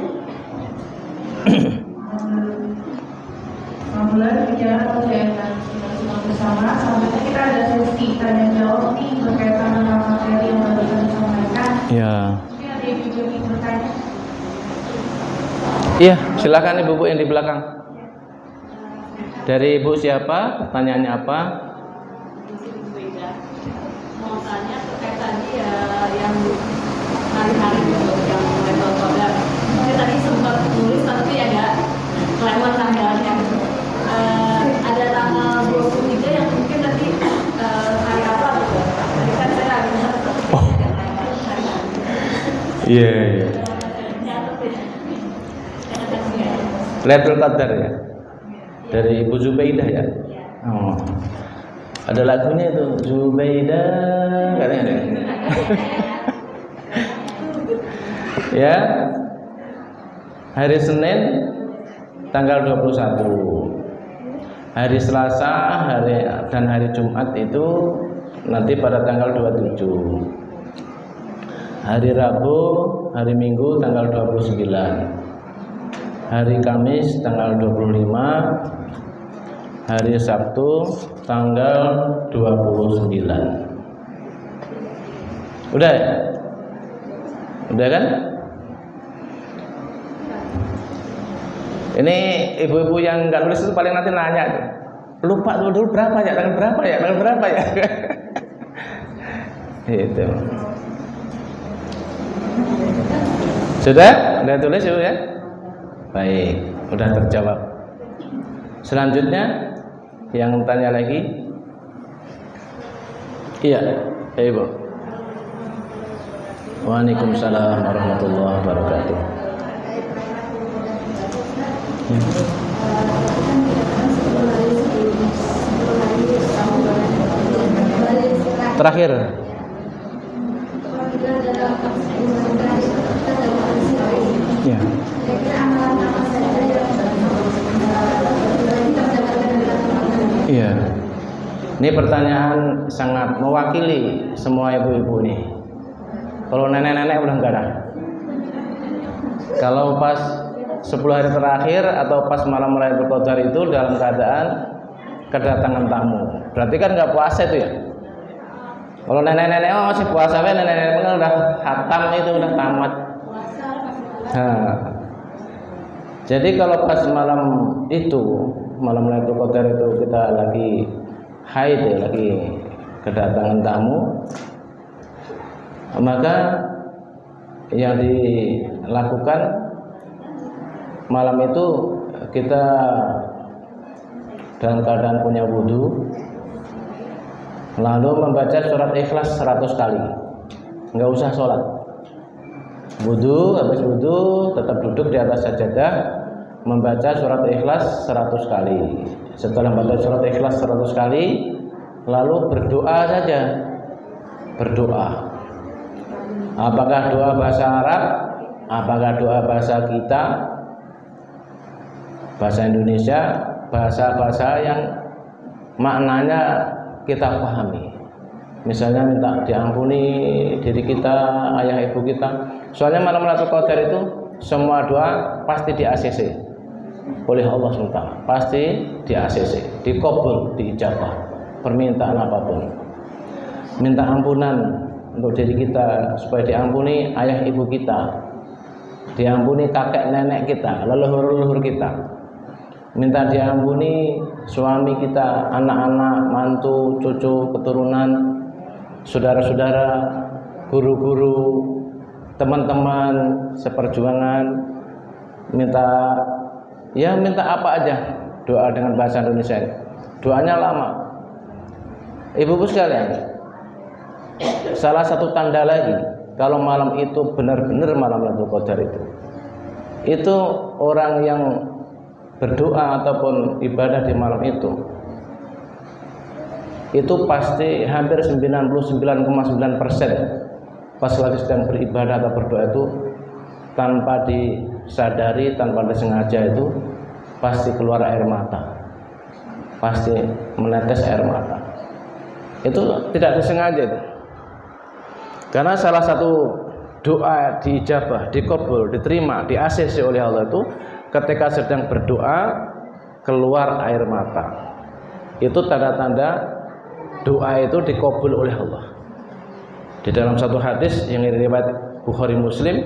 pertama, selanjutnya kita ada sesi tanya jawab nih berkaitan dengan materi yang baru kami sampaikan. Ya. Mungkin ada ibu yang bertanya. Iya, silakan ibu-ibu yang di belakang. Dari ibu siapa? Pertanyaannya apa? Mau tanya terkait tadi ya yang hari-hari gitu yang level kodar. Saya tadi sempat nulis tapi agak lewat tanggalnya. Ada tanggal 23 yang mungkin nanti hari apa gitu. Tadi kan saya agak Iya. Lailatul Qadar ya. Dari Ibu Zubaidah ya. Oh. Ada lagunya itu Zubaidah katanya. Ya. Hari Senin tanggal 21. Hari Selasa, dan hari Jumat itu nanti pada tanggal 27. Hari Rabu, hari Minggu tanggal 29. Hari Kamis tanggal 25. Hari Sabtu tanggal 29. Udah ya? Udah kan? Ini ibu-ibu yang nggak nulis itu paling nanti nanya tuh. Lupa dulu berapa ya? Tanggal berapa ya? Tanggal berapa ya? Itu. Sudah? Udah tulis ibu ya? Baik, udah terjawab. Selanjutnya yang tanya lagi. Iya, ya ibu. Waalaikumsalam warahmatullahi wabarakatuh. Terakhir. Ya. Iya. Ini pertanyaan sangat mewakili semua ibu-ibu nih. Kalau nenek-nenek udah enggak ada. Kalau pas 10 hari terakhir atau pas malam Lailatul Qadar itu dalam keadaan kedatangan tamu. Berarti kan enggak puasa itu ya. Kalau nenek-nenek masih puasa, nenek-nenek kan udah khatam itu udah tamat. Nah, jadi kalau pas malam itu, malam Lailatul Qadar itu kita lagi haid ya, lagi kedatangan tamu, maka yang dilakukan malam itu kita dalam keadaan punya wudu, lalu membaca surat Ikhlas 100 kali, nggak usah sholat. Wudu, habis wudu tetap duduk di atas sajadah, membaca surat Ikhlas 100 kali. Setelah membaca surat Ikhlas 100 kali, lalu berdoa saja. Berdoa. Apakah doa bahasa Arab? Apakah doa bahasa kita? Bahasa Indonesia? Bahasa-bahasa yang maknanya kita pahami. Misalnya minta diampuni diri kita, ayah ibu kita. Soalnya malam Lailatul Qadar itu semua doa pasti di ACC oleh Allah SWT, pasti di ACC, dikabul, diijabah, permintaan apapun. Minta ampunan untuk diri kita supaya diampuni ayah ibu kita, diampuni kakek nenek kita, leluhur-leluhur kita. Minta diampuni suami kita, anak-anak, mantu, cucu, keturunan, saudara-saudara, guru-guru, teman-teman seperjuangan. Minta apa aja, doa dengan bahasa Indonesia. Doanya lama. Ibu-ibu sekalian, salah satu tanda lagi kalau malam itu benar-benar malam Lailatul Qadar itu orang yang berdoa ataupun ibadah di malam itu pasti hampir 99,9% pas lagi sedang beribadah atau berdoa itu tanpa disadari, tanpa disengaja itu pasti keluar air mata, pasti menetes air mata. Itu tidak disengaja itu. Karena salah satu doa diijabah, dikabul, diterima, di-ACC oleh Allah itu ketika sedang berdoa keluar air mata. Itu tanda-tanda doa itu dikabul oleh Allah. Di dalam satu hadis yang riwayat Bukhari Muslim,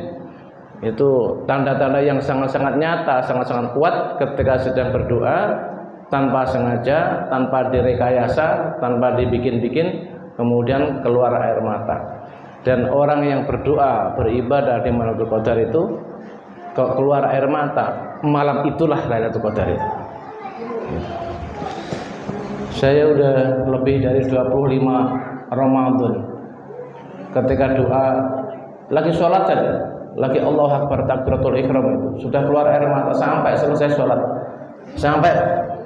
itu tanda-tanda yang sangat-sangat nyata, sangat-sangat kuat ketika sedang berdoa tanpa sengaja, tanpa direkayasa, tanpa dibikin-bikin, kemudian keluar air mata. Dan orang yang berdoa, beribadah di Lailatul Qadar itu keluar air mata, malam itulah Lailatul Qadar itu. Saya udah lebih dari 25 Ramadan ketika doa, lagi sholat saja, lagi Allahu Akbar takbiratul ihram itu sudah keluar air mata sampai selesai sholat, sampai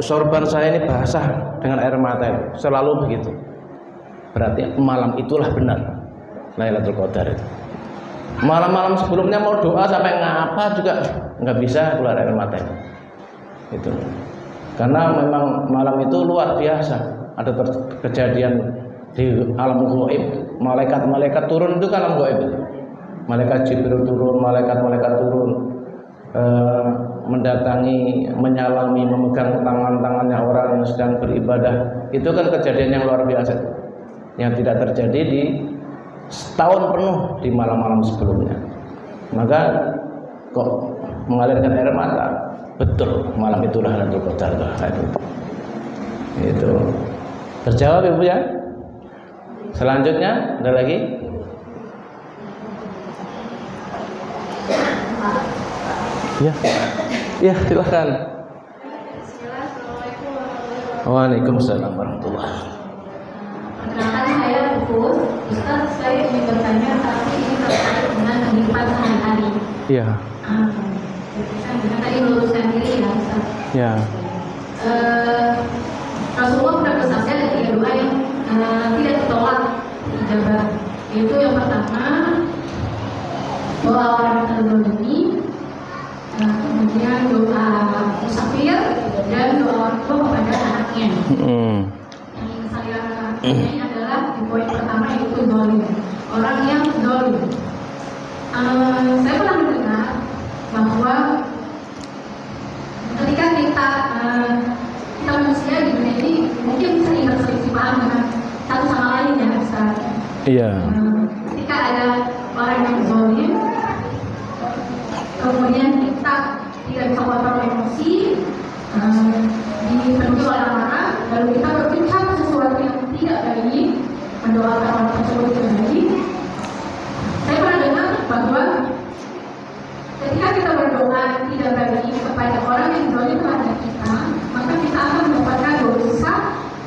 sorban saya ini basah dengan air mata itu, selalu begitu. Berarti malam itulah benar Lailatul Qadar itu. Malam-malam sebelumnya mau doa sampai ngapa juga nggak bisa keluar air mata itu. Karena memang malam itu luar biasa, ada kejadian di alam gaib, malaikat-malaikat turun itu kan alam gaib. Malaikat Jibril turun, malaikat-malaikat turun, mendatangi, menyalami, memegang tangan-tangannya orang yang sedang beribadah. Itu kan kejadian yang luar biasa, yang tidak terjadi di setahun penuh di malam-malam sebelumnya. Maka kok mengalirkan air mata? Betul, malam itulah Lailatul Qadar. Itu terjawab Ibu ya. Selanjutnya ada lagi? Ya, ya silakan. Waalaikumsalam warahmatullahi wabarakatuh. Perkenalkan saya Pupus. Ustaz, saya ingin bertanya tapi ini terkait dengan kehidupan sehari-hari. Iya. Dengan tadi lulusan diri ya Ustaz. Ya. Rasulullah pernah bersabda ada 3 doa yang tidak ditolak dijabah. Yaitu yang pertama doa orang yang terzalimi, kemudian doa musafir, dan doa orang tua kepada anaknya. Yang ingin saya ini adalah di poin pertama yaitu zalim, orang yang zalim. Saya pernah mendengar bahwa ketika kita manusia di dunia ini mungkin sering berselisih paham dengan satu sama lain ya Ustaz. Iya. Ketika ada orang yang zalim, kemudian kita tidak bisa kontrol emosi, dipenuhi oleh amarah, lalu kita berbicara sesuatu yang tidak baik, mendoakan orang tersebut yang baik. Saya pernah dengar bahwa ketika kita berdoa tidak baik kepada orang yang zalim kepada kita, maka kita akan mendapatkan dosa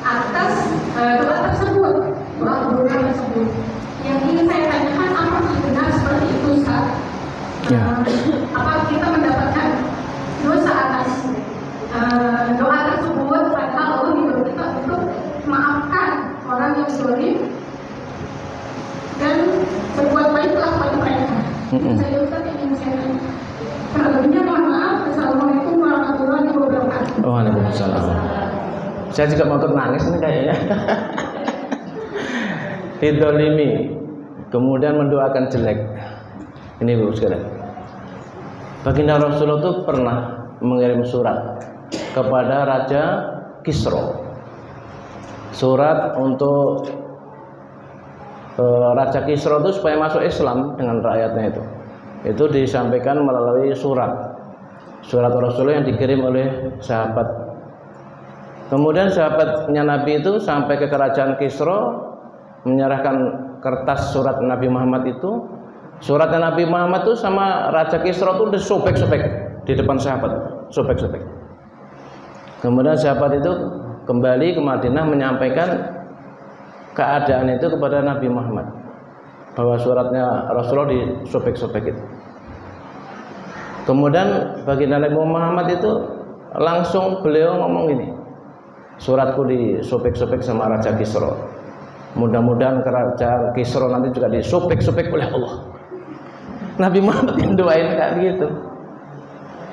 atas doa tersebut, doa keburukan tersebut. Yang ingin saya tanyakan, apakah benar seperti itu Ustaz? Apa kita mendapatkan dosa atas doa tersebut, padahal Allah menyuruh kita untuk maafkan orang yang zalim dan berbuat baiklah kepada mereka. Saya Ustaz yang ingin saya tanya. Terlebihnya mohon maaf. Assalamualaikum warahmatullahi wabarakatuh. Waalaikumsalam. Saya juga mau nangis nih kayaknya. Didolimi, kemudian mendoakan jelek. Ini Bu sekalian. Baginda Rasulullah itu pernah mengirim surat kepada Raja Kisra. Surat untuk Raja Kisra itu supaya masuk Islam dengan rakyatnya itu. Itu disampaikan melalui surat Rasulullah yang dikirim oleh sahabat. Kemudian sahabatnya Nabi itu sampai ke kerajaan Kisra, menyerahkan kertas surat Nabi Muhammad itu. Suratnya Nabi Muhammad itu sama Raja Kisra itu disobek-sobek di depan sahabat, sobek-sobek. Kemudian sahabat itu kembali ke Madinah menyampaikan keadaan itu kepada Nabi Muhammad, bahwa suratnya Rasulullah disobek-sobek itu. Kemudian baginda Nabi Muhammad itu langsung beliau ngomong gini, suratku disobek-sobek sama Raja Kisra, mudah-mudahan kerajaan Kisra nanti juga disobek-sobek oleh Allah. Nabi Muhammad yang doain kayak gitu.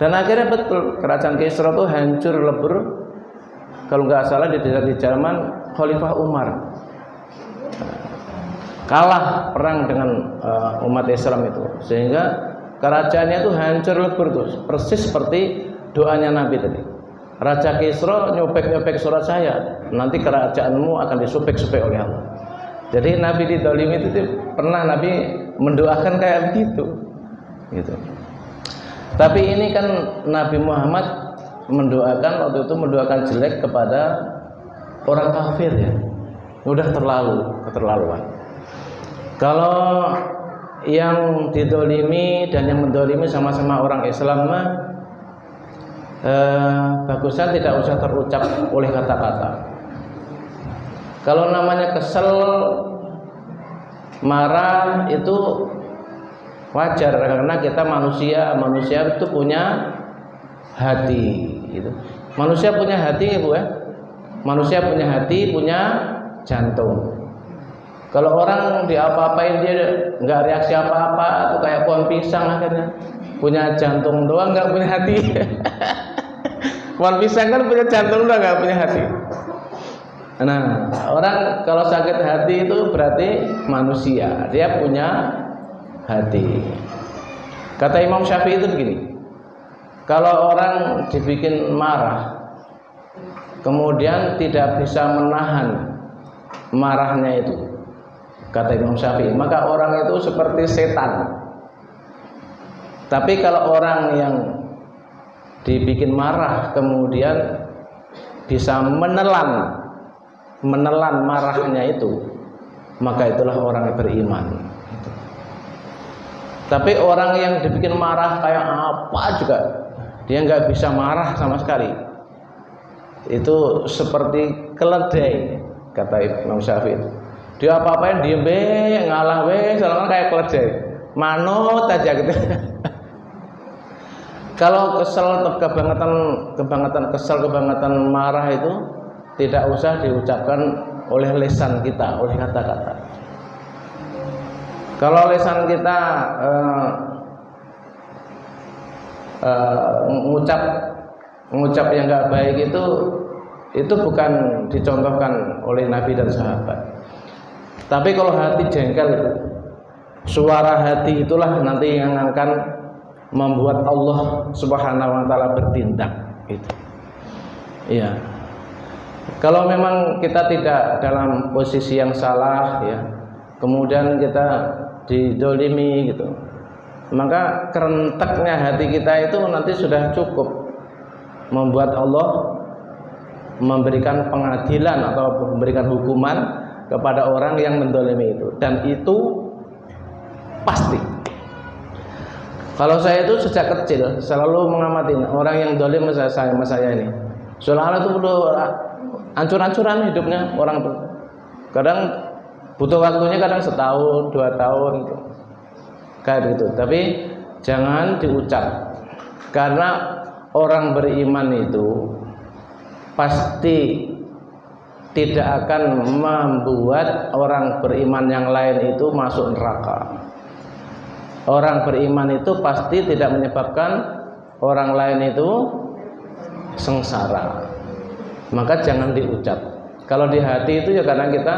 Dan akhirnya betul kerajaan Kisra itu hancur lebur, kalau nggak salah di zaman Khalifah Umar. Kalah perang dengan umat Islam itu, sehingga kerajaannya itu hancur lebur tuh, persis seperti doanya Nabi tadi. Raja Kisra nyopek-nyopek surat saya, nanti kerajaanmu akan disopek-sopek oleh Allah. Jadi Nabi didolimi itu pernah Nabi mendoakan kayak begitu, gitu. Tapi ini kan Nabi Muhammad mendoakan waktu itu mendoakan jelek kepada orang kafir ya, udah keterlaluan. Kalau yang didolimi dan yang mendolimi sama-sama orang Islam mah bagusnya tidak usah terucap oleh kata-kata. Kalau namanya kesel, marah itu wajar karena kita manusia itu punya hati. Gitu. Manusia punya hati, Bu ya. Manusia punya hati, punya jantung. Kalau orang diapa-apain dia nggak reaksi apa-apa, atau kayak pohon pisang akhirnya punya jantung doang nggak punya hati. Pohon pisang kan punya jantung doang nggak punya hati. Nah, orang kalau sakit hati itu berarti manusia, dia punya hati. Kata Imam Syafi'i itu begini, kalau orang dibikin marah, kemudian tidak bisa menahan marahnya itu, kata Imam Syafi'i, maka orang itu seperti setan. Tapi kalau orang yang dibikin marah kemudian bisa menelan marahnya itu, maka itulah orang yang beriman. Tapi orang yang dibikin marah kayak apa juga, dia nggak bisa marah sama sekali, itu seperti keledai, kata Imam Syafi'i. Dia apa-apain diem be, ngalah be, soalnya kayak keledai, manut aja gitu. Kalau kesel, kebangetan marah itu tidak usah diucapkan oleh lisan kita, oleh kata-kata. Kalau lisan kita mengucap yang nggak baik itu bukan dicontohkan oleh Nabi dan sahabat. Tapi kalau hati jengkel, suara hati itulah nanti yang akan membuat Allah Subhanahu wa taala bertindak gitu. Iya. Kalau memang kita tidak dalam posisi yang salah ya, kemudian kita didolimi gitu, maka kerenteknya hati kita itu nanti sudah cukup membuat Allah memberikan pengadilan atau memberikan hukuman kepada orang yang mendolimi itu, dan itu pasti. Kalau saya itu sejak kecil selalu mengamati orang yang dolim sama saya ini. Soalnya itu perlu ancur-ancuran hidupnya orang itu. Kadang butuh waktunya, kadang setahun, 2 tahun gitu. Kayak gitu. Tapi jangan diucap, karena orang beriman itu pasti tidak akan membuat orang beriman yang lain itu masuk neraka. Orang beriman itu pasti tidak menyebabkan orang lain itu sengsara. Maka jangan diucap. Kalau di hati itu ya karena kita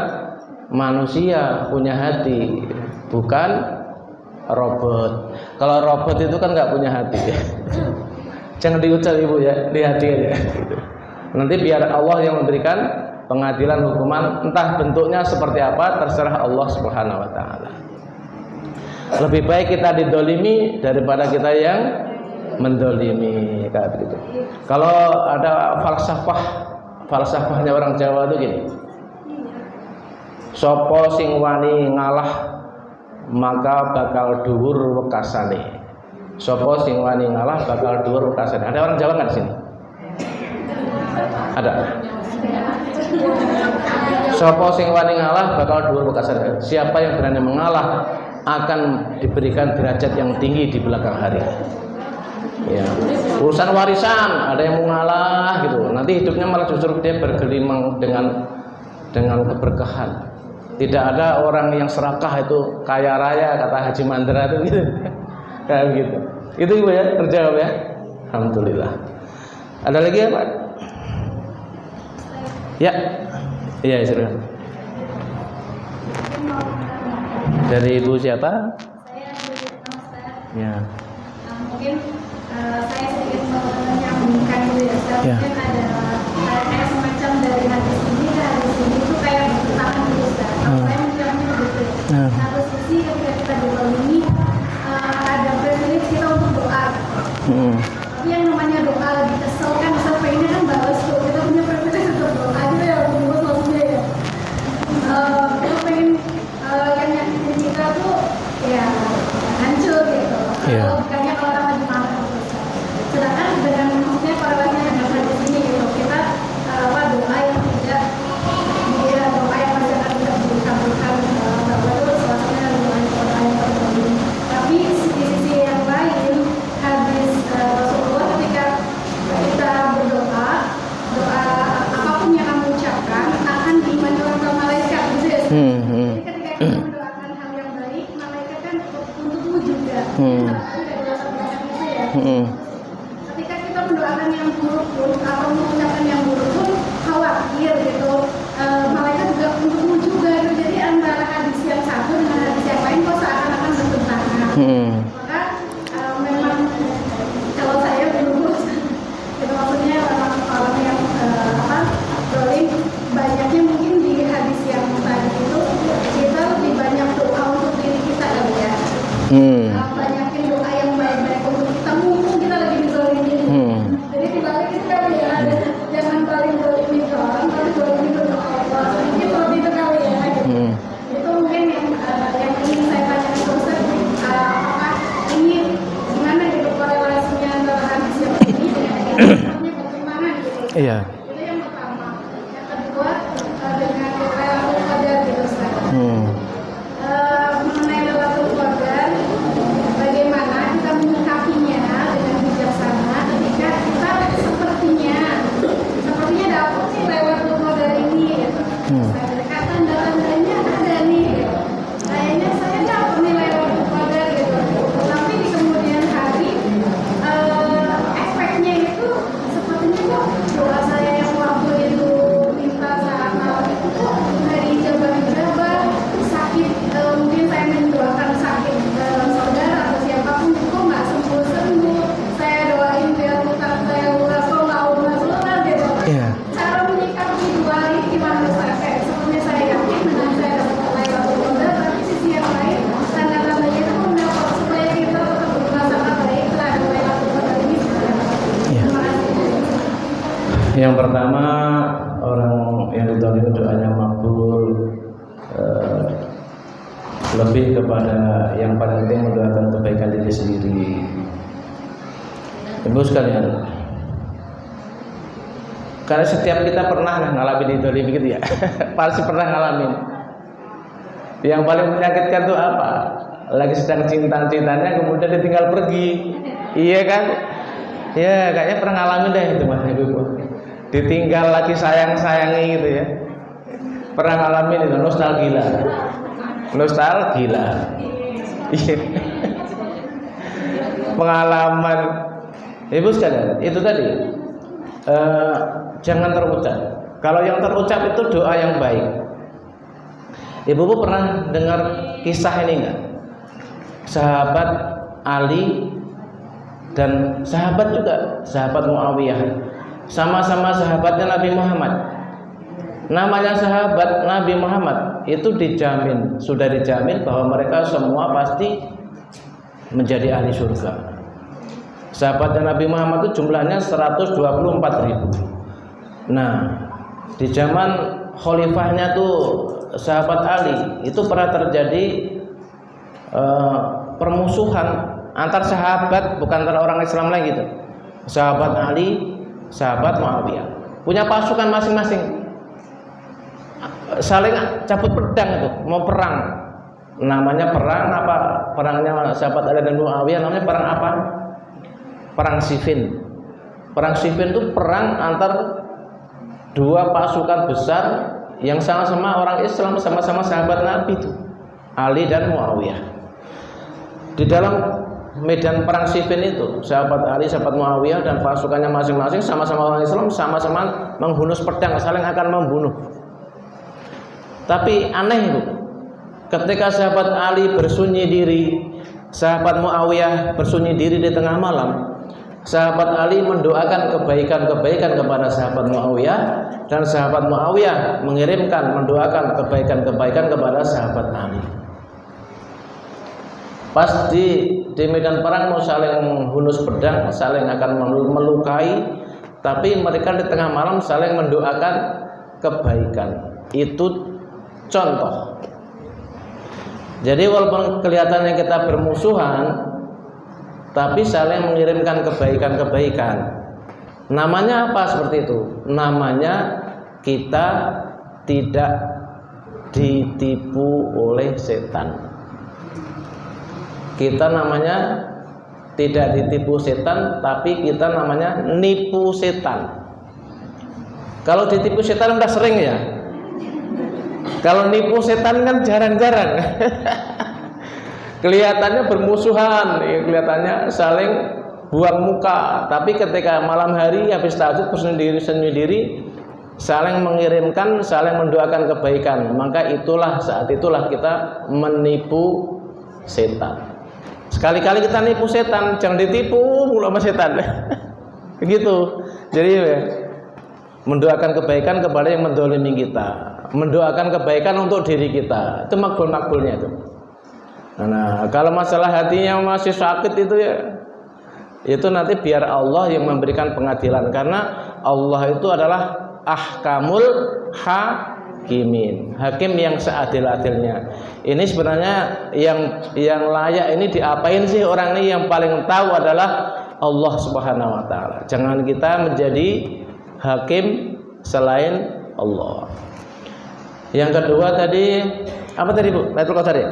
manusia punya hati, bukan robot. Kalau robot itu kan nggak punya hati. Jangan diucap Ibu ya, di hati aja. Nanti biar Allah yang memberikan pengadilan hukuman, entah bentuknya seperti apa, terserah Allah Subhanahu wa taala. Lebih baik kita didolimi daripada kita yang mendolimi, kayak begitu. Kalau ada falsafahnya orang Jawa itu gini, sopo sing wani ngalah maka bakal dhuwur wekasane. Sopo sing wani ngalah bakal dhuwur wekasane. Ada orang Jawa nggak di sini? Ada. Sopo sing wani ngalah bakal dhuwur wekasane. Siapa yang berani mengalah akan diberikan derajat yang tinggi di belakang hari. Ya. Urusan warisan ada yang mau ngalah gitu, nanti hidupnya malah justru dia bergelimang dengan keberkahan. Tidak ada orang yang serakah itu kaya raya, kata Haji Mandra itu gitu. Kayak gitu. Itu Ibu ya, terjawab ya. Alhamdulillah. Ada lagi ya Pak? Ya. Iya, silakan. Dari Ibu siapa? Saya dari Ustaz. Ya. Mungkin saya sedikit menyambungkan dulu ya. dan mungkin ada kayak semacam dari hadis ini ke hadis ini itu kayak bertentangan gitu Ustaz. Saya menjelaskan begitu. Satu sisi ketika kita dizalimi ada privilege kita untuk doa. Tapi yang namanya doa lebih kesel kan, sampai ini kan balas tuh kita punya privilege untuk doa gitu ya, untuk maksudnya ya. Kita pengen yang nyakitin kita tuh ya hancur gitu. Kalau bukannya kalau orang lagi marah gitu. Sedangkan dengan maksudnya korelasinya dengan hadis ini gitu, kita doa yang tidak dia doa yang masih akan tidak dikabulkan bahwa itu suasana doa yang terbaik. Tapi di sisi yang lain hadis Rasulullah ketika kita berdoa, doa apapun yang kamu ucapkan akan diimani oleh malaikat gitu ya. Jadi ketika kita mendoakan hal yang baik, malaikat kan untukmu juga. Ketika kita mendoakan yang buruk pun atau mengucapkan yang buruk pun khawatir gitu, malaikat juga untukmu juga gitu. Jadi antara hadis yang satu dengan hadis yang lain kok seakan-akan bertentangan. Maka memang kalau saya dulu itu maksudnya orang yang dolim banyaknya mungkin di hadis yang tadi itu kita lebih banyak doa untuk diri kita kali ya. Banyakin doa yang baik-baik untuk kita, mumpung kita lagi dizalimi. Jadi dibalik itu kali ya, jangan paling zalimi ke orang, tapi zalimi ke Allah. Sedikit seperti itu kali ya. Itu mungkin yang ingin saya tanyakan ke Ustaz, apakah ini gimana gitu korelasinya antara hadis yang ini dengan hadisnya pertimbangan gitu. Iya. Itu yang pertama. Yang kedua dengan Lailatul Qadar gitu Ustaz. Mengenai Lailatul Qadar, bagaimana kita menyikapinya dengan bijaksana ketika kita sepertinya dapat sih Lailatul Qadar ini gitu. Tanda-tandanya ada nih gitu. Kayaknya saya dapat nih Lailatul Qadar gitu. Tapi di kemudian hari efeknya itu sepertinya kok doa saya yang waktu itu minta saat malam itu kok dari jabar-jabar sakit, mungkin saya mendoakan sakit saudara atau siapapun kok nggak sembuh-sembuh. Saya doain biar utang saya lunas gitu. Cara menyikapi dua ini gimana Ustaz? Sebenarnya saya yakin dengan saya dapat Lailatul Qadar, tapi sisi yang lain tanda-tandanya itu mendapat supaya kita tetap berprasangka baik terhadap Lailatul Qadar ini sebenarnya. Terima kasih. Yang pertama, orang yang ditolong doanya makbul, lebih kepada yang paling penting mendoakan kebaikan diri sendiri. Ibu sekalian, karena setiap kita pernah ngalamin itu begitu ya. Pasti pernah ngalamin. Yang paling menyakitkan itu apa? Lagi sedang cinta-cintanya kemudian ditinggal pergi. Iya kan? Ya kayaknya pernah ngalamin deh itu Mas Ibu. Ditinggal lagi sayang-sayangi gitu ya. Pernah ngalamin itu, nostalgia. Iya. Pengalaman. Ibu sekalian, itu tadi jangan terucap. Kalau yang terucap itu doa yang baik. Ibu pernah dengar kisah ini enggak? Sahabat Ali dan sahabat juga, sahabat Muawiyah, sama-sama sahabatnya Nabi Muhammad. Namanya sahabat Nabi Muhammad itu sudah dijamin bahwa mereka semua pasti menjadi ahli surga. Sahabatnya Nabi Muhammad itu jumlahnya 124.000. Nah, di zaman khalifahnya tuh sahabat Ali itu pernah terjadi permusuhan antar sahabat, bukan antara orang Islam lagi gitu. Sahabat Ali, sahabat Muawiyah punya pasukan masing-masing, saling cabut pedang itu, mau perang. Namanya perang apa? Perangnya sahabat Ali dan Muawiyah namanya perang apa? Perang Siffin. Perang Siffin itu perang antar dua pasukan besar yang sama-sama orang Islam, sama-sama sahabat Nabi itu, Ali dan Muawiyah. Di dalam medan perang Siffin itu, sahabat Ali, sahabat Muawiyah dan pasukannya masing-masing sama-sama orang Islam, sama-sama menghunus pedang, saling akan membunuh. Tapi aneh itu, ketika sahabat Ali bersunyi diri, sahabat Muawiyah bersunyi diri di tengah malam, Sahabat Ali mendoakan kebaikan-kebaikan kepada sahabat Muawiyah, dan sahabat Muawiyah mendoakan kebaikan-kebaikan kepada sahabat Ali. Pas di medan perang mau saling hunus pedang, saling akan melukai, tapi mereka di tengah malam saling mendoakan kebaikan. Itu contoh. Jadi walaupun kelihatannya kita bermusuhan, tapi saling mengirimkan kebaikan-kebaikan. Namanya apa seperti itu? Namanya kita tidak ditipu oleh setan. Kita namanya tidak ditipu setan, tapi kita namanya nipu setan. Kalau ditipu setan udah sering ya. Kalau nipu setan kan jarang-jarang. Kelihatannya bermusuhan, kelihatannya saling buang muka, tapi ketika malam hari habis tahajud bersendiri-sendiri saling mengirimkan, saling mendoakan kebaikan, maka saat itulah kita menipu setan. Sekali-kali kita nipu setan, jangan ditipu mulu sama setan. Begitu. Jadi mendoakan kebaikan kepada yang mendolimi kita, mendoakan kebaikan untuk diri kita, itu makbul-makbulnya itu. Nah, kalau masalah hatinya masih sakit itu nanti biar Allah yang memberikan pengadilan, karena Allah itu adalah ahkamul hakimin, hakim yang seadil-adilnya. Ini sebenarnya yang layak ini diapain sih orang ini, yang paling tahu adalah Allah Subhanahu wa taala. Jangan kita menjadi hakim selain Allah. Yang kedua tadi apa tadi Bu? Lailatul Qadar ya?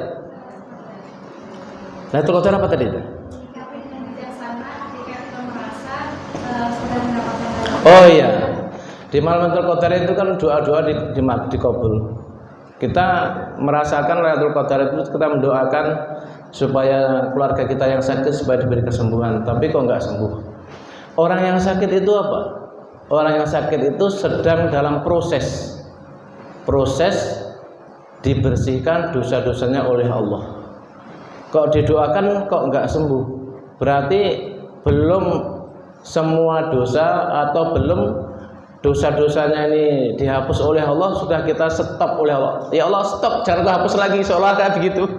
Lailatul Qadar apa tadi itu? Oh iya, di malam Lailatul Qadar itu kan doa-doa dikabul. Kita merasakan Lailatul Qadar itu, kita mendoakan supaya keluarga kita yang sakit supaya diberi kesembuhan, tapi kok nggak sembuh. Orang yang sakit itu apa? Orang yang sakit itu sedang dalam proses dibersihkan dosa-dosanya oleh Allah. Kok didoakan kok nggak sembuh? Berarti belum semua dosa atau belum dosa-dosanya ini dihapus oleh Allah, sudah kita stop oleh Allah. Ya Allah stop, jangan kau hapus lagi, seolah kayak begitu.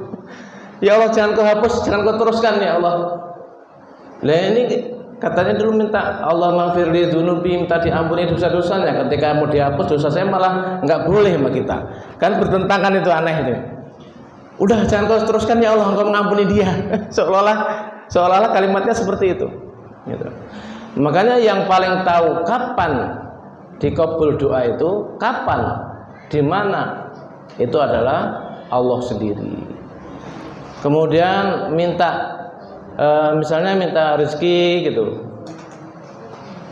Ya Allah jangan kau hapus, jangan kau teruskan ya Allah. Nah ini katanya dulu minta Allah maghfirli dzunubi, minta diampuni dosa-dosanya. Ketika mau dihapus dosa saya malah nggak boleh sama kita. Kan bertentangan, itu aneh itu. Udah jangan kau teruskan ya Allah, engkau mengampuni dia. Seolah-olah kalimatnya seperti itu. Gitu. Makanya yang paling tahu kapan dikabul doa itu, kapan, di mana, itu adalah Allah sendiri. Kemudian minta, misalnya minta rezeki gitu.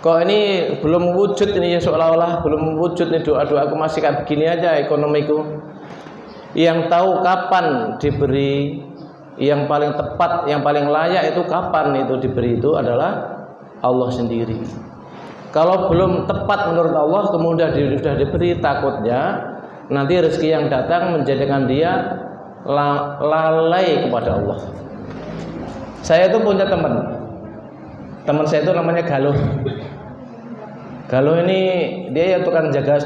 Kok ini belum wujud ini, ya seolah-olah belum wujud nih, doa-doa aku masih kayak begini aja ekonomiku. Yang tahu kapan diberi, yang paling tepat, yang paling layak itu kapan itu diberi, itu adalah Allah sendiri. Kalau belum tepat menurut Allah kemudian sudah diberi, takutnya nanti rezeki yang datang menjadikan dia lalai kepada Allah. Saya itu punya teman saya itu namanya Galuh. Galuh ini dia tukang jaga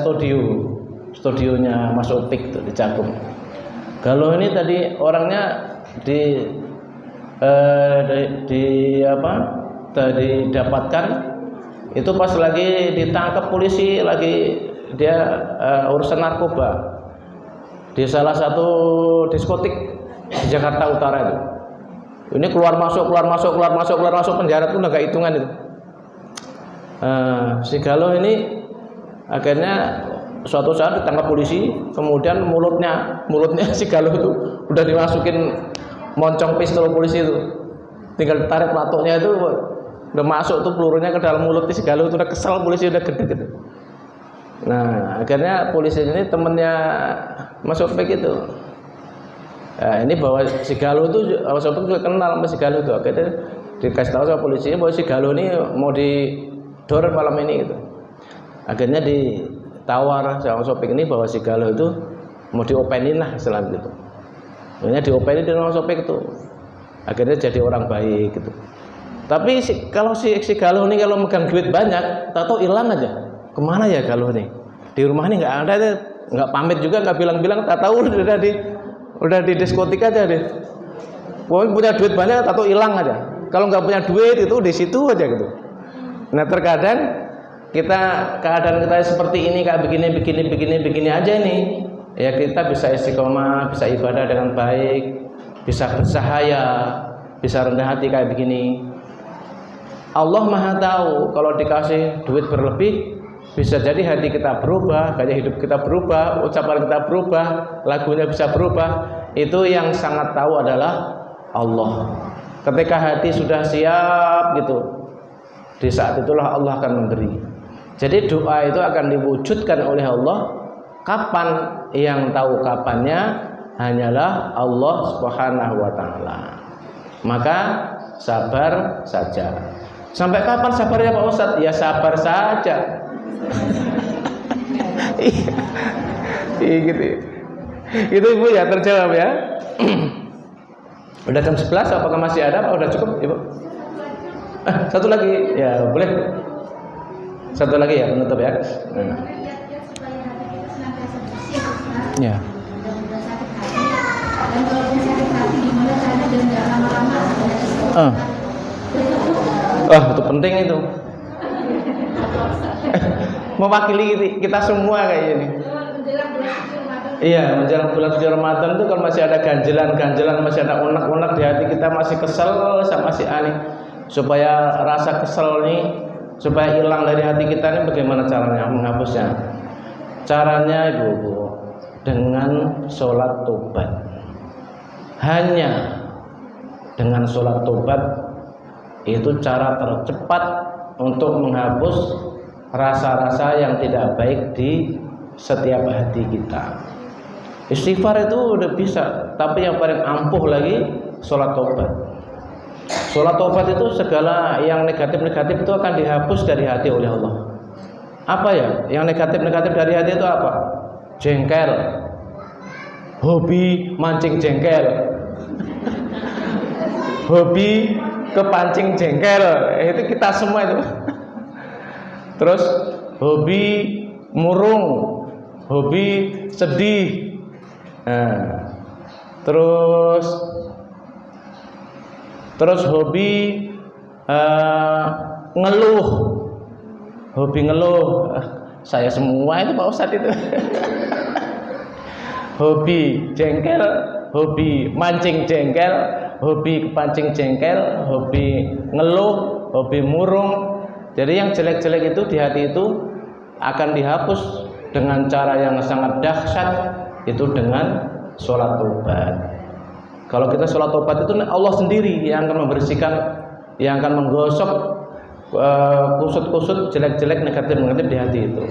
studionya Mas Opik tuh di Cakung. Galuh ini tadi orangnya didapatkan itu pas lagi ditangkap polisi, lagi dia urusan narkoba di salah satu diskotik di Jakarta Utara itu. Ini keluar masuk penjara tuh nggak hitungan itu. Si Galuh ini akhirnya suatu saat ditangkap polisi, kemudian mulutnya si Galuh itu udah dimasukin moncong pistol polisi itu, tinggal tarik platoknya itu udah masuk tuh pelurunya ke dalam mulut si Galuh itu. Udah kesel polisi, udah gede gitu. Nah akhirnya polisi ini temennya Mas Opik itu, nah, ini bahwa si Galuh itu, Mas Opik juga kenal sama si Galuh itu. Akhirnya dikasih tahu sama polisi bahwa si Galuh ini mau didorong malam ini gitu. Akhirnya ditawar sama Mas Opik ini bahwa si Galuh itu mau diopenin lah selain itu. Akhirnya diopenin dengan Mas Opik itu. Akhirnya jadi orang baik gitu. Tapi kalau si Galuh ini kalau megang duit banyak, tahu hilang aja. Kemana ya Galuh ini? Di rumah ini nggak ada, nggak pamit juga, nggak bilang-bilang, tak tahu udah di diskotik aja deh. Pokoknya punya duit banyak, tahu hilang aja. Kalau nggak punya duit itu di situ aja gitu. Nah terkadang keadaan kita seperti ini, kayak begini aja ini. Ya kita bisa istiqomah, bisa ibadah dengan baik, bisa bersahaya, bisa rendah hati kayak begini. Allah Maha tahu kalau dikasih duit berlebih bisa jadi hati kita berubah, gaya hidup kita berubah, ucapan kita berubah, lagunya bisa berubah. Itu yang sangat tahu adalah Allah. Ketika hati sudah siap gitu, di saat itulah Allah akan memberi. Jadi doa itu akan diwujudkan oleh Allah. Kapan? Yang tahu kapannya hanyalah Allah Subhanahu wa taala. Maka sabar saja. Sampai kapan sabarnya Pak Ustadz? Ya sabar saja. Iya gitu. Itu Ibu ya, terjawab ya. Udah jam 11, apakah masih ada? Apa udah cukup Ibu? Satu lagi ya boleh. Satu lagi ya penutup ya. Ya. Dan kalau sakit hati gimana caranya dan nggak lama-lama? Itu penting itu. Mewakili kita semua kayak ini. Iya, menjelang bulan suci Ramadan itu kalau masih ada ganjelan, masih ada unek-unek di hati kita, masih kesel sama si aneh. Supaya rasa kesel nih, supaya hilang dari hati kita ini, bagaimana caranya menghapusnya? Caranya Ibu, dengan sholat tobat. Hanya dengan sholat tobat itu cara tercepat untuk menghapus rasa-rasa yang tidak baik di setiap hati kita. Istighfar itu udah bisa, tapi yang paling ampuh lagi sholat tobat. Sholat tobat itu segala yang negatif-negatif itu akan dihapus dari hati oleh Allah. Apa ya? Yang negatif-negatif dari hati itu apa? Jengkel, hobi mancing jengkel, hobi kepancing jengkel, itu kita semua itu. Terus hobi murung, hobi sedih, terus hobi ngeluh, saya semua itu Pak Ustadz itu. Hobi jengkel, hobi mancing jengkel, hobi kepancing jengkel, hobi ngeluh, hobi murung. Jadi yang jelek-jelek itu di hati itu akan dihapus dengan cara yang sangat dahsyat, itu dengan sholat tobat. Kalau kita sholat tobat itu Allah sendiri yang akan membersihkan, yang akan menggosok kusut-kusut jelek-jelek, negatif-negatif di hati itu.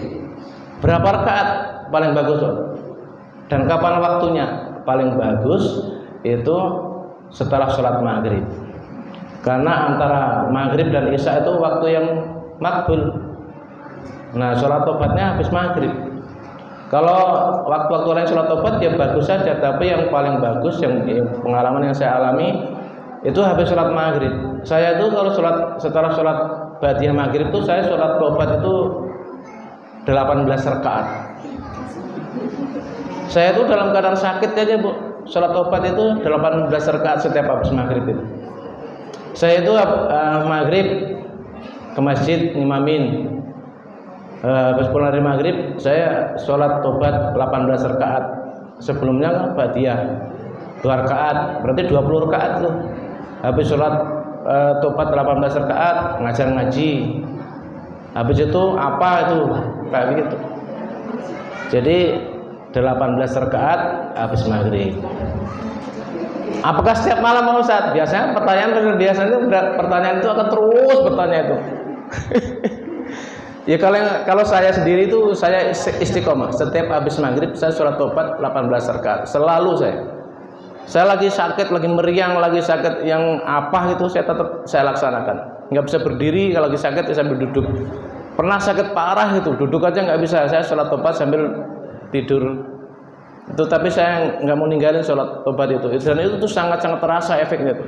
Berapa rakaat paling bagus? Dan kapan waktunya? Paling bagus itu setelah sholat maghrib. Karena antara maghrib dan isya itu waktu yang makbul. Nah, sholat tobatnya habis maghrib. Kalau waktu-waktu lain sholat tobat ya bagus saja, tapi yang paling bagus, yang pengalaman yang saya alami itu habis sholat maghrib. Saya itu kalau setelah sholat ba'diyah maghrib itu saya sholat tobat itu 18 rakaat. Saya itu dalam keadaan sakit aja Bu, sholat tobat itu 18 rakaat setiap habis maghrib itu. Saya itu maghrib ke masjid ngimamin, habis pulang dari maghrib saya sholat tobat 18 rakaat. Sebelumnya ba'diyah 2 rakaat, berarti 20 rakaat tuh. Habis sholat tobat 18 rakaat, ngajar ngaji. Habis itu apa itu kayak begitu. Jadi 18 rakaat habis maghrib. Apakah setiap malam Pak Ustadz? Biasanya pertanyaan itu akan terus bertanya itu. Ya kalau saya sendiri itu saya istiqomah. Setiap habis maghrib saya sholat tobat 18 rakaat. Selalu saya lagi sakit, lagi meriang, lagi sakit yang apa itu saya laksanakan. Nggak bisa berdiri, kalau lagi sakit ya sambil duduk. Pernah sakit parah itu, duduk aja nggak bisa. Saya sholat tobat sambil tidur. Itu tapi saya nggak mau ninggalin sholat tobat itu. Dan itu tuh sangat-sangat terasa efeknya tuh.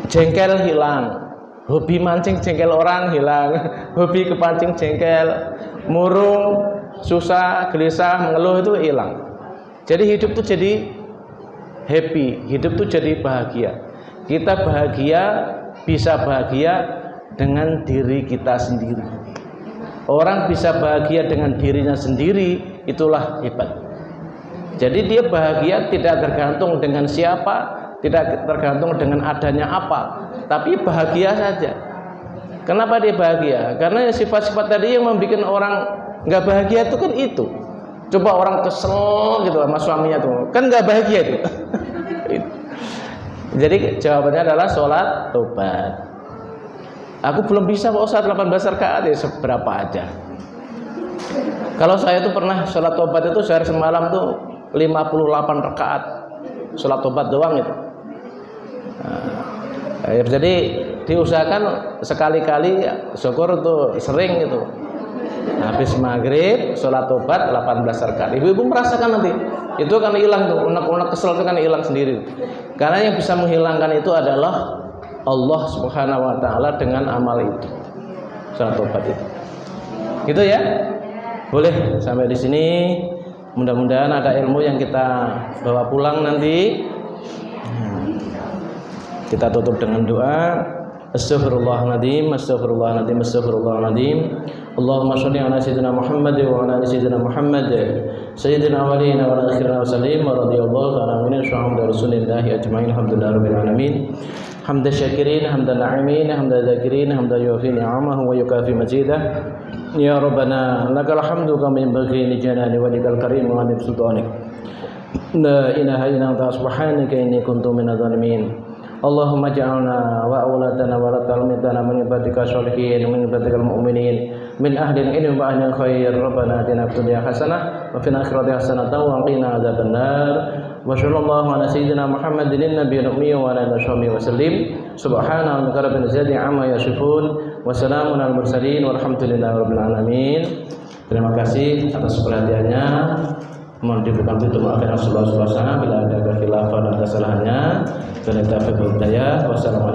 jengkel hilang, hobi mancing jengkel orang hilang, hobi kepancing jengkel, murung, susah, gelisah, mengeluh itu hilang. Jadi hidup itu jadi happy, hidup itu jadi bahagia. Kita bahagia, bisa bahagia dengan diri kita sendiri. Orang bisa bahagia dengan dirinya sendiri, itulah hebat. Jadi dia bahagia tidak tergantung dengan siapa, tidak tergantung dengan adanya apa, tapi bahagia saja. Kenapa dia bahagia? Karena sifat-sifat tadi yang membuat orang nggak bahagia itu kan itu. Coba orang kesel gitu sama suaminya tuh, kan nggak bahagia itu. Jadi jawabannya adalah sholat tobat. Aku belum bisa Pak Ustaz 18 rakaat, ya seberapa aja. Kalau saya tuh pernah sholat tobat itu sehari semalam tuh 58 rakaat sholat tobat doang itu. Nah, jadi diusahakan sekali-kali, syukur tuh sering gitu. Habis maghrib sholat tobat 18 rakaat. Ibu-ibu merasakan nanti itu kan hilang tuh, unek-unek kesel itu kan hilang sendiri. Karena yang bisa menghilangkan itu adalah Allah Subhanahu wa taala dengan amal itu. Sholat tobat itu. Gitu ya? Boleh sampai di sini. Mudah-mudahan ada ilmu yang kita bawa pulang nanti. Kita tutup dengan doa. Astaghfirullahaladzim, astaghfirullahaladzim, astaghfirullahaladzim. Allahumma sholli ala sayyidina Muhammad wa ala ali sayyidina Muhammad. Sayyidina awwalina wa akhirina wa sallim wa radhiyallahu ta'ala anhu wa rasulillahi ajma'in. Alhamdulillahi rabbil alamin. Hamdan syakirin, hamdan na'imin, hamdan dzakirin, hamdan yuwafi ni'amahu wa yukafi mazidah. Ya Rabbana, lakal hamdu kama yanbaghi li jalali wajhikal karim wa li sultanik. La ilaha illa anta subhanaka inni kuntu minadh dhalimin. Allahumma ja'alna wa awladana wa la talmitana min ibadika sholihin, min ibadikal mu'minin, min ahlil ilmi wa ahlil khair. Rabbana atina fid dunya hasanah wa fil akhirati hasanah wa qina adzabannar. Wa sallallahu ala sayyidina Muhammadin nabiyil ummi wa ala alihi wa sallim. Subhana rabbika rabbil izzati amma yasifun wa salamun alal mursalin walhamdulillahi rabbil alamin. Terima kasih atas perhatiannya. Mohon diberikan pintu maaf yang sebelum-sebelumnya bila ada kekhilafan dan kesalahannya. Wassalamualaikum warahmatullahi wabarakatuh.